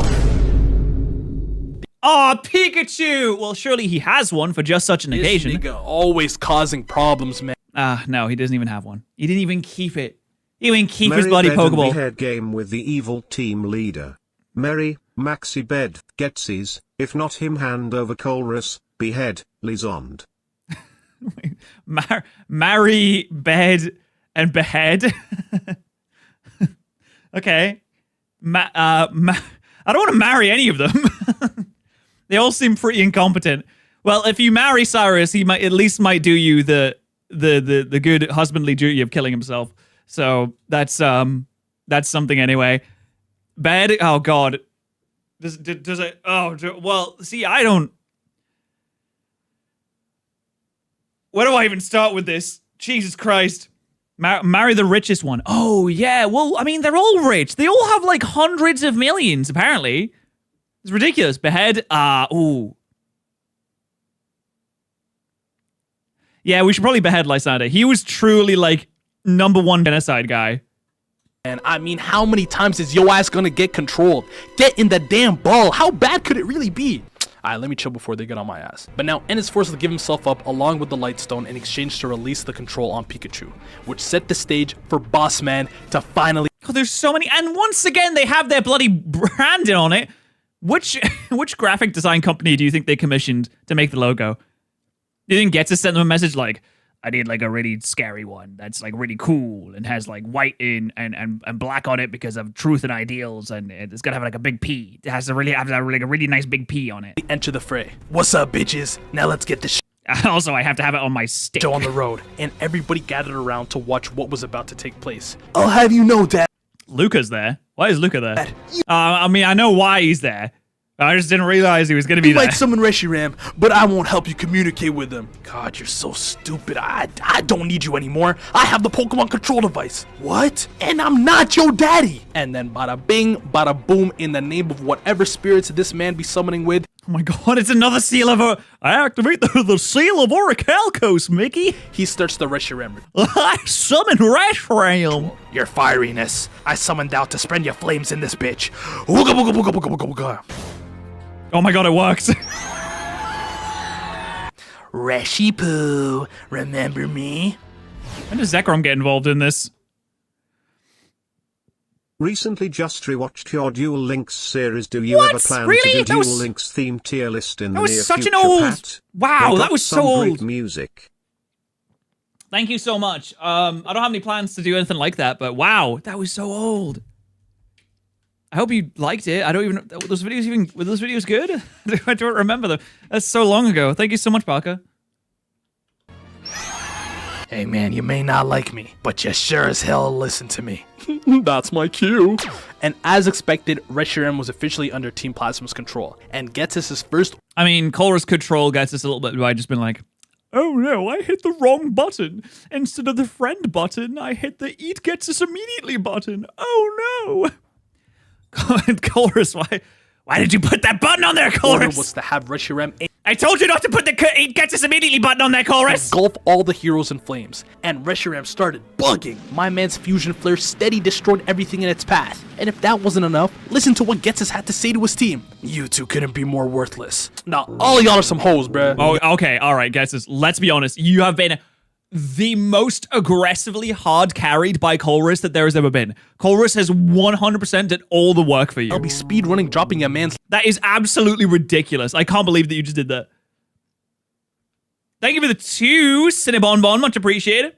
Aw, Pikachu! Well, surely he has one for just such an occasion. This nigga always causing problems, man. No, he doesn't even have one. He didn't even keep it. He didn't even keep his bloody Pokeball. Head game with the evil team leader. Merry, Maxi Bed, Getsis, if not him hand over Colrus, behead, Lizond. Marry, bed, and behead? Okay. I don't want to marry any of them. They all seem pretty incompetent. Well, if you marry Cyrus, he might do you the good husbandly duty of killing himself. So that's something anyway. Bed. Oh God. Does it? Oh well. See, I don't. Where do I even start with this? Jesus Christ. Marry the richest one. Oh, yeah. Well, I mean, they're all rich. They all have, like, hundreds of millions, apparently. It's ridiculous. Behead. Ooh. Yeah, we should probably behead Lysander. He was truly, like, #1 genocide guy. And I mean, how many times is yo ass gonna get controlled? Get in the damn ball. How bad could it really be? Alright, let me chill before they get on my ass. But now, En is forced to give himself up along with the Lightstone in exchange to release the control on Pikachu, which set the stage for Boss Man to finally— Oh, there's so many, and once again, they have their bloody branding on it. Which graphic design company do you think they commissioned to make the logo? Do you think Getz sent them a message like, I need like a really scary one that's like really cool and has like white in and black on it because of truth and ideals, and it's gonna have like a big P. It has to really have like a really nice big P on it. Enter the fray. What's up, bitches? Now let's get this Also, I have to have it on my stick. on the road, and everybody gathered around to watch what was about to take place. I'll have you know, Dad. Luca's there. Why is Luca there? I mean, I know why he's there. I just didn't realize he was gonna be You there. might summon Reshiram, but I won't help you communicate with him. God, you're so stupid. I don't need you anymore. I have the Pokemon control device. What? And I'm not your daddy. And then bada bing, bada boom, in the name of whatever spirits this man be summoning with. Oh my God, it's another seal of I activate the seal of Orichalcos, Mickey. He starts the Reshiram. I summon Reshiram. Your fieriness. I summoned out to spread your flames in this bitch. Ooga booga booga booga booga booga. Oh my God, it works. Reshipu, remember me? When does Zekrom get involved in this? Recently just rewatched your Duel Links series. Do you What? ever plan Really? to do Duel Links theme tier list in the was near such an future, old- Pat? Wow, They that got was so some old. great music. Thank you so much. I don't have any plans to do anything like that, but wow, that was so old. I hope you liked it. I don't even were those videos good? I don't remember them. That's so long ago. Thank you so much, Parker. Hey man, you may not like me, but you sure as hell listen to me. That's my cue. And as expected, Reshiram was officially under Team Plasma's control, and gets us his first— I mean, Colress control gets us a little bit by just been like, oh no, I hit the wrong button. Instead of the friend button, I hit the eat gets us immediately button. Oh no. Colress, why did you put that button on there, order Colress? was to have Reshiram I told you not to put the eat gets us immediately button on there, Colress. engulf all the heroes in flames, and Reshiram started bugging. My man's fusion flare steady destroyed everything in its path, and if that wasn't enough, listen to what Getsus had to say to his team. You two couldn't be more worthless. Now, all of y'all are some hoes, bruh. Oh, okay, all right, Getsus. Let's be honest. You have been the most aggressively hard carried by Colress that there has ever been. Colress has 100% done all the work for you. I'll be speedrunning dropping a man's— That is absolutely ridiculous. I can't believe that you just did that. Thank you for the 2, Cinnabon. Much appreciated.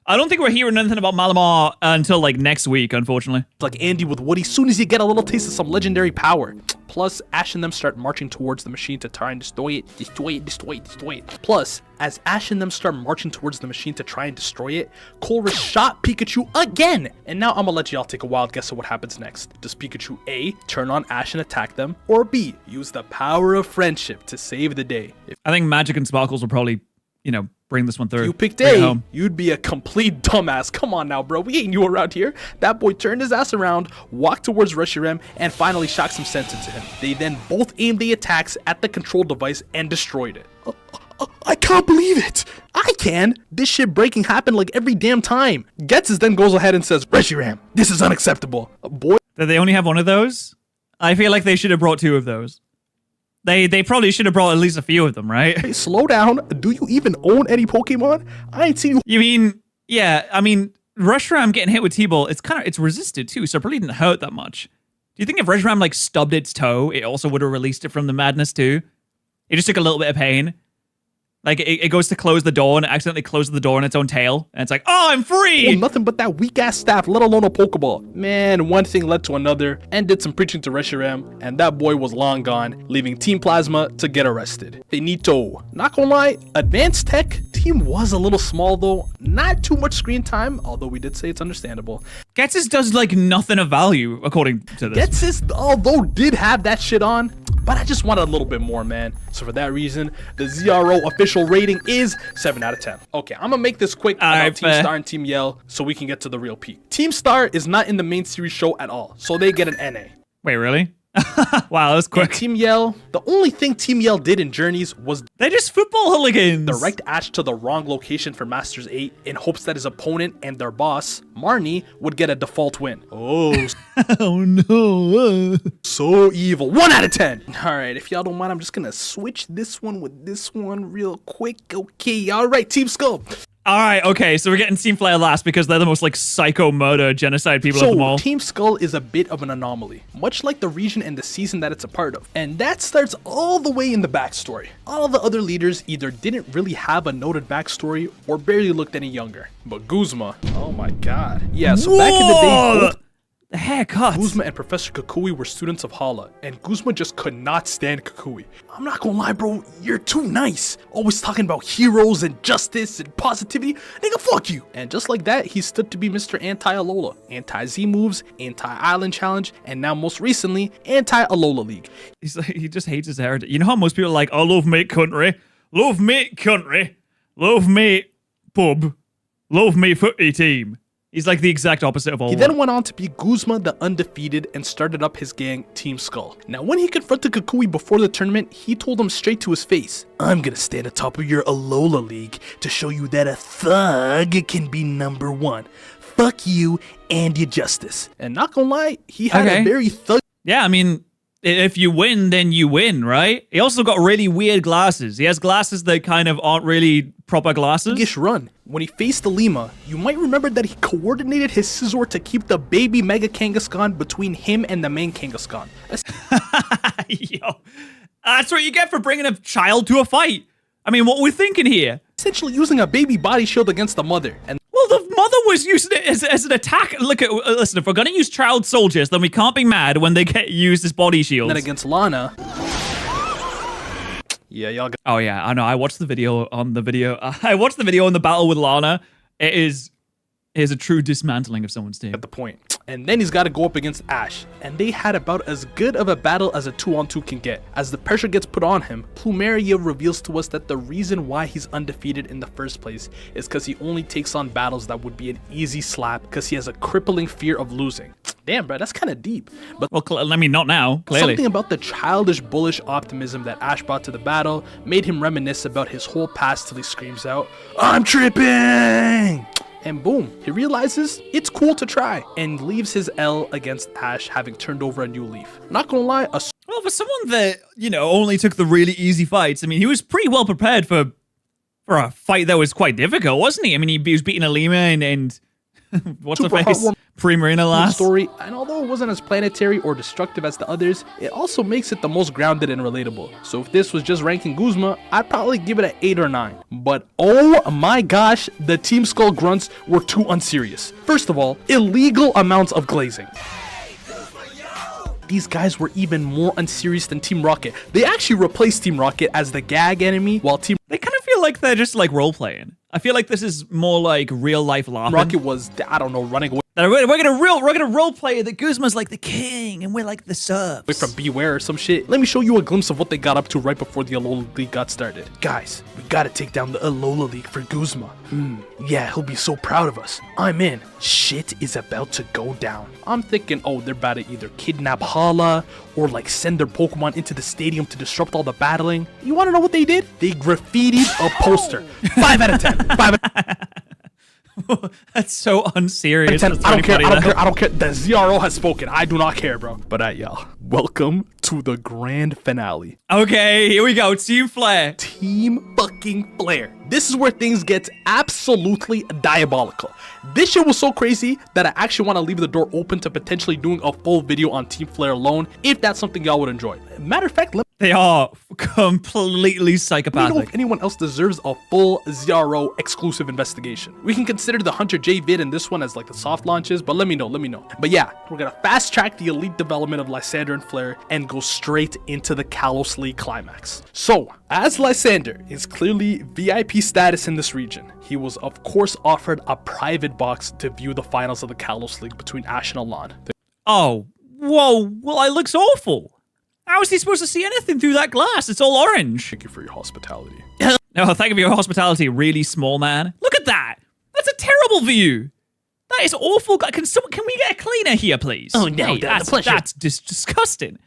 I don't think we're hearing anything about Malamar until, like, next week, unfortunately. like Andy with Woody, soon as you get a little taste of some legendary power. Plus, Ash and them start marching towards the machine to try and destroy it. Plus, as Ash and them start marching towards the machine to try and destroy it, Colress shot Pikachu again! And now I'm gonna let y'all take a wild guess at what happens next. Does Pikachu A, turn on Ash and attack them, or B, use the power of friendship to save the day? If I think Magic and Sparkles will probably, bring this one through. you picked Bring it A, home. you'd be a complete dumbass. Come on now, bro. We ain't new around here. That boy turned his ass around, walked towards Reshiram, and finally shocked some sense into him. They then both aimed the attacks at the control device and destroyed it. I can't believe it. I can. This shit breaking happened like every damn time. Getsus then goes ahead and says, Reshiram, this is unacceptable. Boy, Did they only have one of those? I feel like they should have brought 2 of those. They probably should have brought at least a few of them, right? hey, slow down. Do you even own any Pokemon? I ain't seen you. You mean, yeah, I mean, Reshiram getting hit with T-Ball, it's resisted too, so it probably didn't hurt that much. Do you think if Reshiram, like, stubbed its toe, it also would have released it from the madness too? It just took a little bit of pain. Like, it goes to close the door and it accidentally closes the door on its own tail. And it's like, oh, I'm free! Well, nothing but that weak-ass staff, let alone a Pokeball. Man, one thing led to another, and did some preaching to Reshiram, and that boy was long gone, leaving Team Plasma to get arrested. Finito. Not gonna lie, Advanced Tech team was a little small though. Not too much screen time, although we did say it's understandable. Getsis does, like, nothing of value, according to this. Getsis, although did have that shit on, but I just wanted a little bit more, man. So for that reason, the ZRO official rating is 7 out of 10. Okay, I'm gonna make this quick about Team Star and Team Yell so we can get to the real peak. Team Star is not in the main series show at all, so they get an NA. Wait, really? Wow, that was quick. And Team Yell, the only thing Team Yell did in Journeys was they just football hooligans. Direct Ash to the wrong location for Masters 8 in hopes that his opponent and their boss, Marnie, would get a default win. Oh, oh no. So evil. 1 out of 10. Alright, if y'all don't mind, I'm just gonna switch this one with this one real quick. Okay, alright, Team Skull. Alright, okay, so we're getting Team Flare last because they're the most, like, psycho murder genocide people of them all. So, Team Skull is a bit of an anomaly, much like the region and the season that it's a part of. And that starts all the way in the backstory. All the other leaders either didn't really have a noted backstory or barely looked any younger. But Guzma, oh my god. Yeah, so back in the day, both the haircuts. Guzma and Professor Kukui were students of Hala, and Guzma just could not stand Kukui. I'm not gonna lie, bro, you're too nice. Always talking about heroes and justice and positivity. Nigga, fuck you. And just like that, he stood to be Mr. Anti-Alola, Anti-Z moves, Anti-Island Challenge, and now most recently, Anti-Alola League. He's like, he just hates his heritage. You know how most people are like, I love mate country, love mate country, love mate pub, love me footy team. He's like the exact opposite of all. He then went on to be Guzma the Undefeated and started up his gang, Team Skull. Now, when he confronted Kukui before the tournament, he told him straight to his face, I'm gonna stand atop of your Alola League to show you that a thug can be #1. Fuck you and your justice. And not gonna lie, he had a very thug. Yeah, I mean, if you win, then you win, right? He also got really weird glasses. He has glasses that kind of aren't really proper glasses. Run. When he faced the Lima, you might remember that he coordinated his Scizor to keep the baby Mega Kangaskhan between him and the main Kangaskhan. Yo, that's what you get for bringing a child to a fight. I mean, what we're thinking here. Essentially using a baby body shield against the mother. And well, the mother was using it as an attack. Look at, listen, if we're gonna use child soldiers, then we can't be mad when they get used as body shields. And then against Lana. Yeah, y'all got. Oh yeah, I know. I watched the video on the video. I watched the video on the battle with Lana. It is a true dismantling of someone's team. At the point. And then he's got to go up against Ash. And they had about as good of a battle as a 2-on-2 can get. As the pressure gets put on him, Plumeria reveals to us that the reason why he's undefeated in the first place is because he only takes on battles that would be an easy slap because he has a crippling fear of losing. Damn, bro, that's kind of deep. But well, I mean, not now, clearly. Something about the childish, bullish optimism that Ash brought to the battle made him reminisce about his whole past till he screams out, I'm tripping! And boom, he realizes it's cool to try and leaves his L against Ash having turned over a new leaf. Not gonna lie, well, for someone that, you know, only took the really easy fights, I mean, he was pretty well prepared for a fight that was quite difficult, wasn't he? I mean, he was beating Alima and what's her face? Pre-Marina last story, and although it wasn't as planetary or destructive as the others, it also makes it the most grounded and relatable. So if this was just ranking Guzma, I'd probably give it an 8 or 9. But oh my gosh, the Team Skull grunts were too unserious. First of all, illegal amounts of glazing. These guys were even more unserious than Team Rocket. They actually replaced Team Rocket as the gag enemy, while They kind of feel like they're just like role-playing. I feel like this is more like real-life laughing. Rocket was, I don't know, running away. We're gonna role play that Guzma's like the king and we're like the subs. From Beware or some shit. Let me show you a glimpse of what they got up to right before the Alola League got started. Guys, we gotta take down the Alola League for Guzma. Yeah, he'll be so proud of us. I'm in. Shit is about to go down. I'm thinking, oh, they're about to either kidnap Hala or like send their Pokemon into the stadium to disrupt all the battling. You wanna know what they did? They graffitied a poster. 5 out of 10. 5 out of 10. That's so unserious. I don't care. The ZRO has spoken. I do not care, bro. But alright, y'all. Welcome to the grand finale. Okay, here we go. Team Flare. Team fucking Flare. this is where things get absolutely diabolical. This shit was so crazy that I actually want to leave the door open to potentially doing a full video on Team Flare alone, if that's something y'all would enjoy. Matter of fact, They are completely let me know psychopathic. if anyone else deserves a full ZRO exclusive investigation. We can consider the Hunter J vid and this one as like the soft launches, but let me know. But yeah, we're gonna fast track the elite development of Lysander and Flare and go straight into the Kalos League climax. So, as Lysander is clearly VIP status in this region, he was of course offered a private box to view the finals of the Kalos League between Ash and Alon. Oh, whoa, well, it looks awful. How is he supposed to see anything through that glass? It's all orange. Thank you for your hospitality. No, thank you for your hospitality, really small man. Look at that. That's a terrible view. That is awful. Can we get a cleaner here, please? Oh, no, Hey, the pleasure. That's disgusting.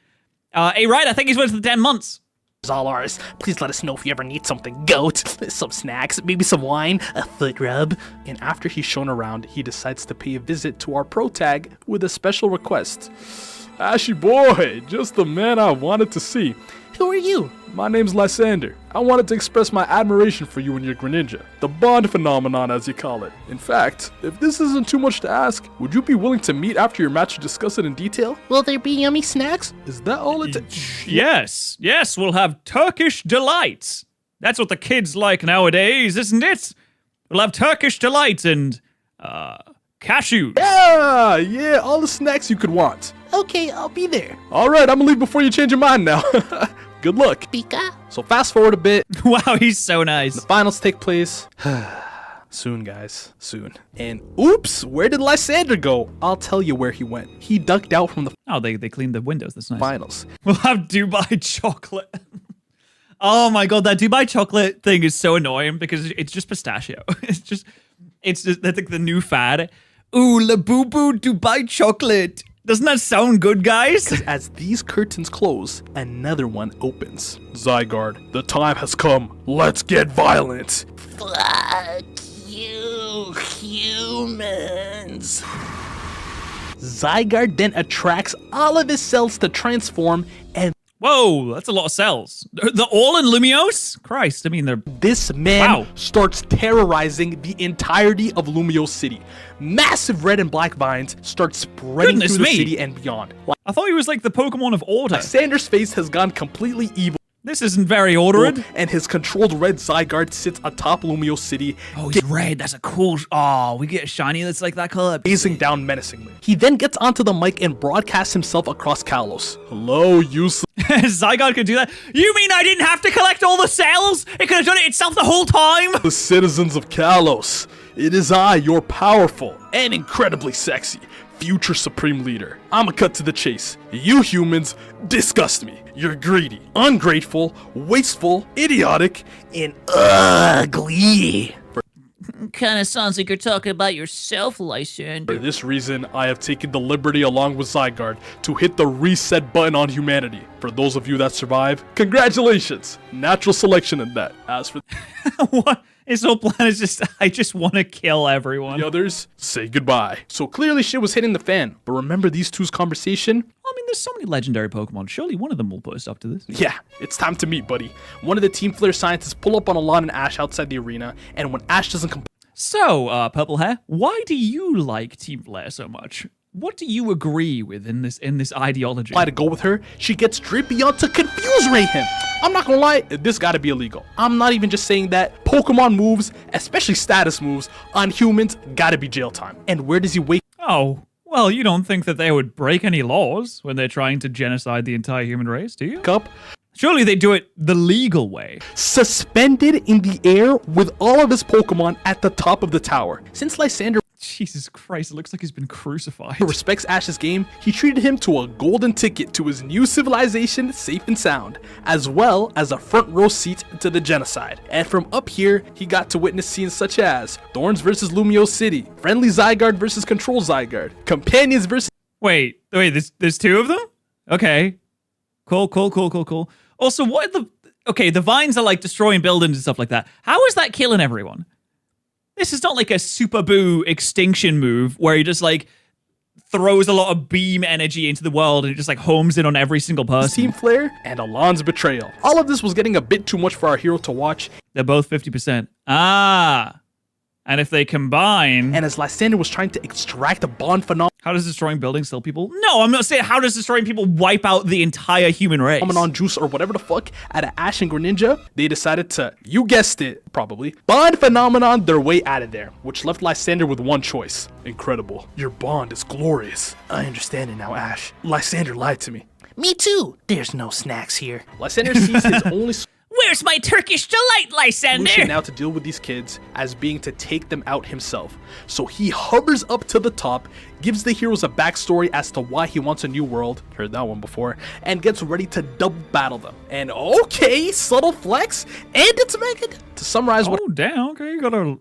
Hey, right, I think he's went for the 10 months. It's all ours. Please let us know if you ever need something. Goat, some snacks, maybe some wine, a foot rub. And after he's shown around, he decides to pay a visit to our pro tag with a special request. Ashy boy, just the man I wanted to see. Who are you? My name's Lysander. I wanted to express my admiration for you and your Greninja. The bond phenomenon, as you call it. In fact, if this isn't too much to ask, would you be willing to meet after your match to discuss it in detail? Will there be yummy snacks? Is that all it takes? Yes, we'll have Turkish delights. That's what the kids like nowadays, isn't it? We'll have Turkish delights and, cashews. Yeah, all the snacks you could want. Okay, I'll be there. Alright, I'm gonna leave before you change your mind now. Good luck. Pika? So fast forward a bit. Wow, he's so nice. The finals take place soon, guys, soon. And oops, where did Lysander go? I'll tell you where he went. He ducked out from the Oh, they cleaned the windows. That's nice. finals. We'll have Dubai chocolate. Oh my god, that Dubai chocolate thing is so annoying because it's just pistachio. It's just that's like the new fad. Ooh, Labubu Dubai chocolate. Doesn't that sound good, guys? Because as these curtains close, another one opens. Zygarde, the time has come. Let's get violent. Fuck you, humans. Zygarde then attracts all of his cells to transform, and Whoa, that's a lot of cells. They're all in Lumiose? Christ, I mean, they're... this man starts terrorizing the entirety of Lumiose City. Massive red and black vines start spreading through the city and beyond. I thought he was like the Pokemon of order. Lysander's face has gone completely evil. This isn't very ordered. And his controlled red Zygarde sits atop Lumiose City. Oh, he's red. That's a cool... Oh, we get a shiny that's like that color. Gazing down menacingly. He then gets onto the mic and broadcasts himself across Kalos. Hello, useless... Zygarde could do that? You mean I didn't have to collect all the cells? It could have done it itself the whole time? The citizens of Kalos. It is I, your powerful and incredibly sexy future Supreme Leader. I'ma cut to the chase. You humans disgust me. You're greedy, ungrateful, wasteful, idiotic, and ugly. Kinda sounds like you're talking about yourself, Lysander. For this reason, I have taken the liberty along with Zygarde to hit the reset button on humanity. For those of you that survive, congratulations! Natural selection in that. As for What? His whole plan is just, I just want to kill everyone. the others, say goodbye. So clearly shit was hitting the fan, but remember these two's conversation? I mean, there's so many legendary Pokemon. Surely one of them will put us up to this. Yeah, it's time to meet, buddy. One of the Team Flare scientists pull up on Alon and Ash outside the arena, and when Ash doesn't So, Purple Hair, why do you like Team Flare so much? What do you agree with in this ideology? to go with her, she gets Drapion to confuse ray him. I'm not gonna lie, this gotta be illegal. I'm not even just saying that. Pokemon moves, especially status moves, on humans gotta be jail time. And where does he wake Oh, well, you don't think that they would break any laws when they're trying to genocide the entire human race, do you? up? Surely they do it the legal way. Suspended in the air with all of his Pokemon at the top of the tower. Since Lysander Jesus Christ, it looks like he's been crucified. respects Ash's game, he treated him to a golden ticket to his new civilization safe and sound, as well as a front row seat to the genocide. And from up here, he got to witness scenes such as Thorns versus Lumiose City, Friendly Zygarde versus Control Zygarde, Companions versus... Wait, there's two of them? Okay. Cool. Also, what the... Okay, the vines are like destroying buildings and stuff like that. How is that killing everyone? This is not like a Super Boo extinction move where he just like throws a lot of beam energy into the world and it just like homes in on every single person. Team Flare and Alon's betrayal. All of this was getting a bit too much for our hero to watch. They're both 50%. Ah. And if they combine... And as Lysander was trying to extract a bond phenomenon... How does destroying buildings kill people? No, I'm not saying how does destroying people wipe out the entire human race. Phenomenon juice or whatever the fuck out of Ash and Greninja, they decided to, you guessed it, probably, bond phenomenon their way out of there, which left Lysander with one choice. Incredible. Your bond is glorious. I understand it now, Ash. Lysander lied to me. Me too. There's no snacks here. Lysander sees his only Where's my Turkish delight, Lysander? solution now to deal with these kids as being to take them out himself. So he hovers up to the top, gives the heroes a backstory as to why he wants a new world, heard that one before, and gets ready to double battle them. And okay, subtle flex, and it's Mega. To summarize what damn, okay, you got a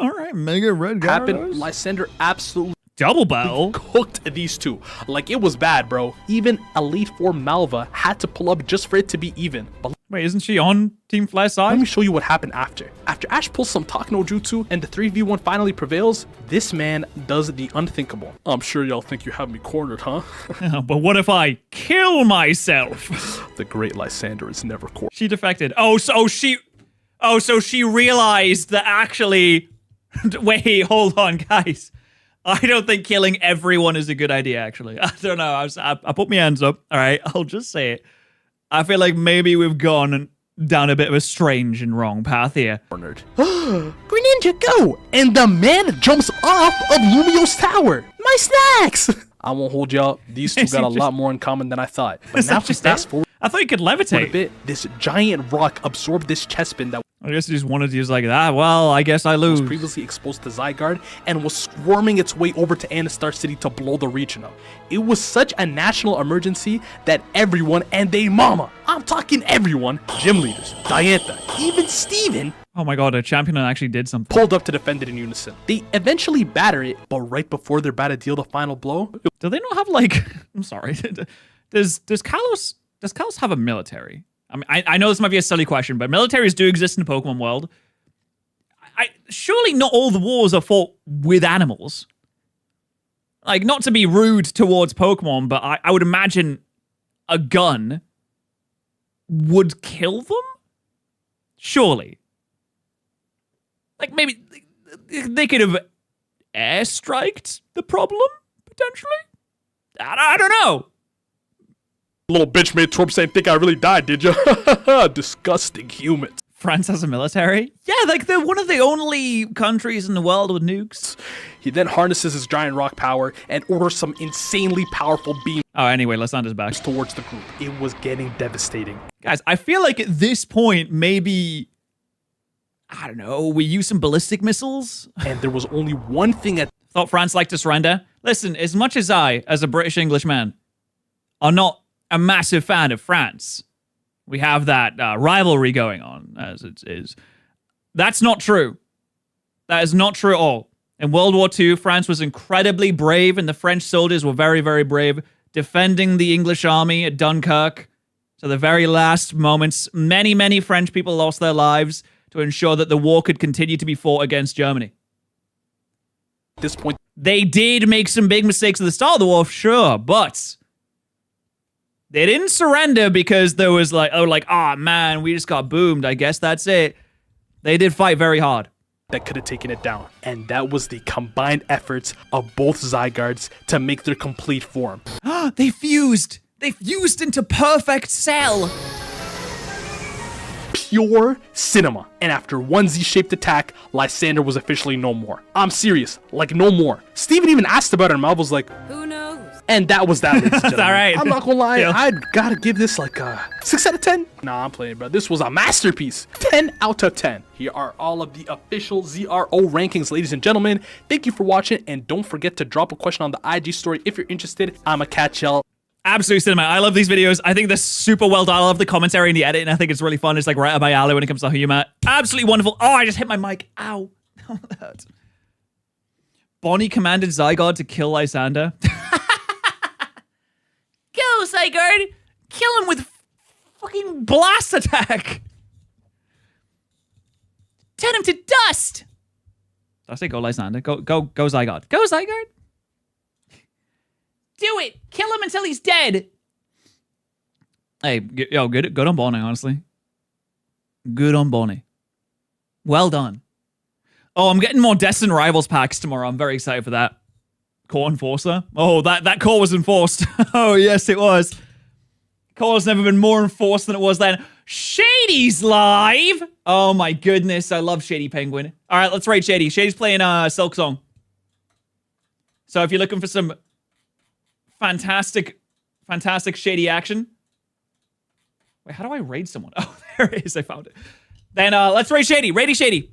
all right, Mega Red happened, Lysander absolutely double battle cooked these two. Like, it was bad, bro. Even Elite Four Malva had to pull up just for it to be even. But wait, isn't she on Team Flash side? let me show you what happened after. After Ash pulls some Talk no Jutsu and the 3v1 finally prevails, this man does the unthinkable. I'm sure y'all think you have me cornered, huh? But what if I kill myself? The great Lysander is never cornered. She defected. So she realized that actually... Wait, hold on, guys. I don't think killing everyone is a good idea, actually. I don't know. I put my hands up. All right, I'll just say it. I feel like maybe we've gone down a bit of a strange and wrong path here. Cornered. Greninja, go! And the man jumps off of Lumio's tower. My snacks! I won't hold y'all. These two got a lot more in common than I thought. But now if we fast forward I thought you could levitate. a bit, this giant rock absorbed this chestpin that I guess you just wanted to use like that. Well, I guess I lose. was previously exposed to Zygarde and was swarming its way over to Anastar City to blow the region up. It was such a national emergency that everyone and they mama, I'm talking everyone, gym leaders, Diantha, even Steven, Oh my god, a champion actually did something. pulled up to defend it in unison. They eventually batter it, but right before they're about to deal the final blow, Do they not have like... I'm sorry. Does Kalos have a military? I mean, I know this might be a silly question, but militaries do exist in the Pokemon world. Surely not all the wars are fought with animals. Like, not to be rude towards Pokemon, but I would imagine a gun would kill them? Surely. Like, maybe they could have airstriked the problem, potentially? I don't know. little bitch made Torb saying, think I really died, did you? Disgusting humans. France has a military? Yeah, like they're one of the only countries in the world with nukes. He then harnesses his giant rock power and orders some insanely powerful beams. Oh, anyway, Lysander's back. Towards the group. It was getting devastating. Guys, I feel like at this point, maybe, I don't know, we use some ballistic missiles? And there was only one thing at... Thought France liked to surrender? Listen, as much as I, as a British Englishman, are not a massive fan of France, we have that rivalry going on, as it is. That's not true. That is not true at all. In World War II, France was incredibly brave, and the French soldiers were very, very brave, defending the English army at Dunkirk. To the very last moments, many, many French people lost their lives to ensure that the war could continue to be fought against Germany. At this point, they did make some big mistakes at the start of the war, sure, but they didn't surrender because there was like, oh man, we just got boomed. I guess that's it. They did fight very hard. That could have taken it down. And that was the combined efforts of both Zygardes to make their complete form. They fused. They fused into perfect cell. Pure cinema. And after one Z-shaped attack, Lysander was officially no more. I'm serious, like no more. Steven even asked about it and Mal was like, Who knows? and that was that, ladies and gentlemen. All right. I'm not gonna lie, Yeah. I'd gotta give this like a 6 out of 10. Nah, I'm playing, bro. This was a masterpiece. 10 out of 10. Here are all of the official ZRO rankings, ladies and gentlemen. Thank you for watching, and don't forget to drop a question on the IG story if you're interested. I'ma catch y'all. Absolute cinema. I love these videos. I think they're super well done. I love the commentary and the edit, and I think it's really fun. It's like right up my alley when it comes to humor. Absolutely wonderful. Oh, I just hit my mic. Ow. That hurt. Bonnie commanded Zygarde to kill Lysander. Kill Zygarde. Kill him with fucking blast attack. Turn him to dust. Did I say go Lysander? Go Zygarde. Go Zygarde. Do it. Kill him until he's dead. Hey, yo, good on Bonnie, honestly. Good on Bonnie. Well done. Oh, I'm getting more Destin Rivals packs tomorrow. I'm very excited for that. Core Enforcer. Oh, that core was enforced. Oh, yes, it was. Core's never been more enforced than it was then. Shady's live. Oh, my goodness. I love Shady Penguin. All right, let's raid Shady. Shady's playing Silk Song. So if you're looking for some fantastic Shady action. Wait, how do I raid someone? Oh, there it is. I found it. Then let's raid Shady. Raid Shady.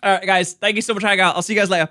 All right, guys. Thank you so much for hanging out. I'll see you guys later.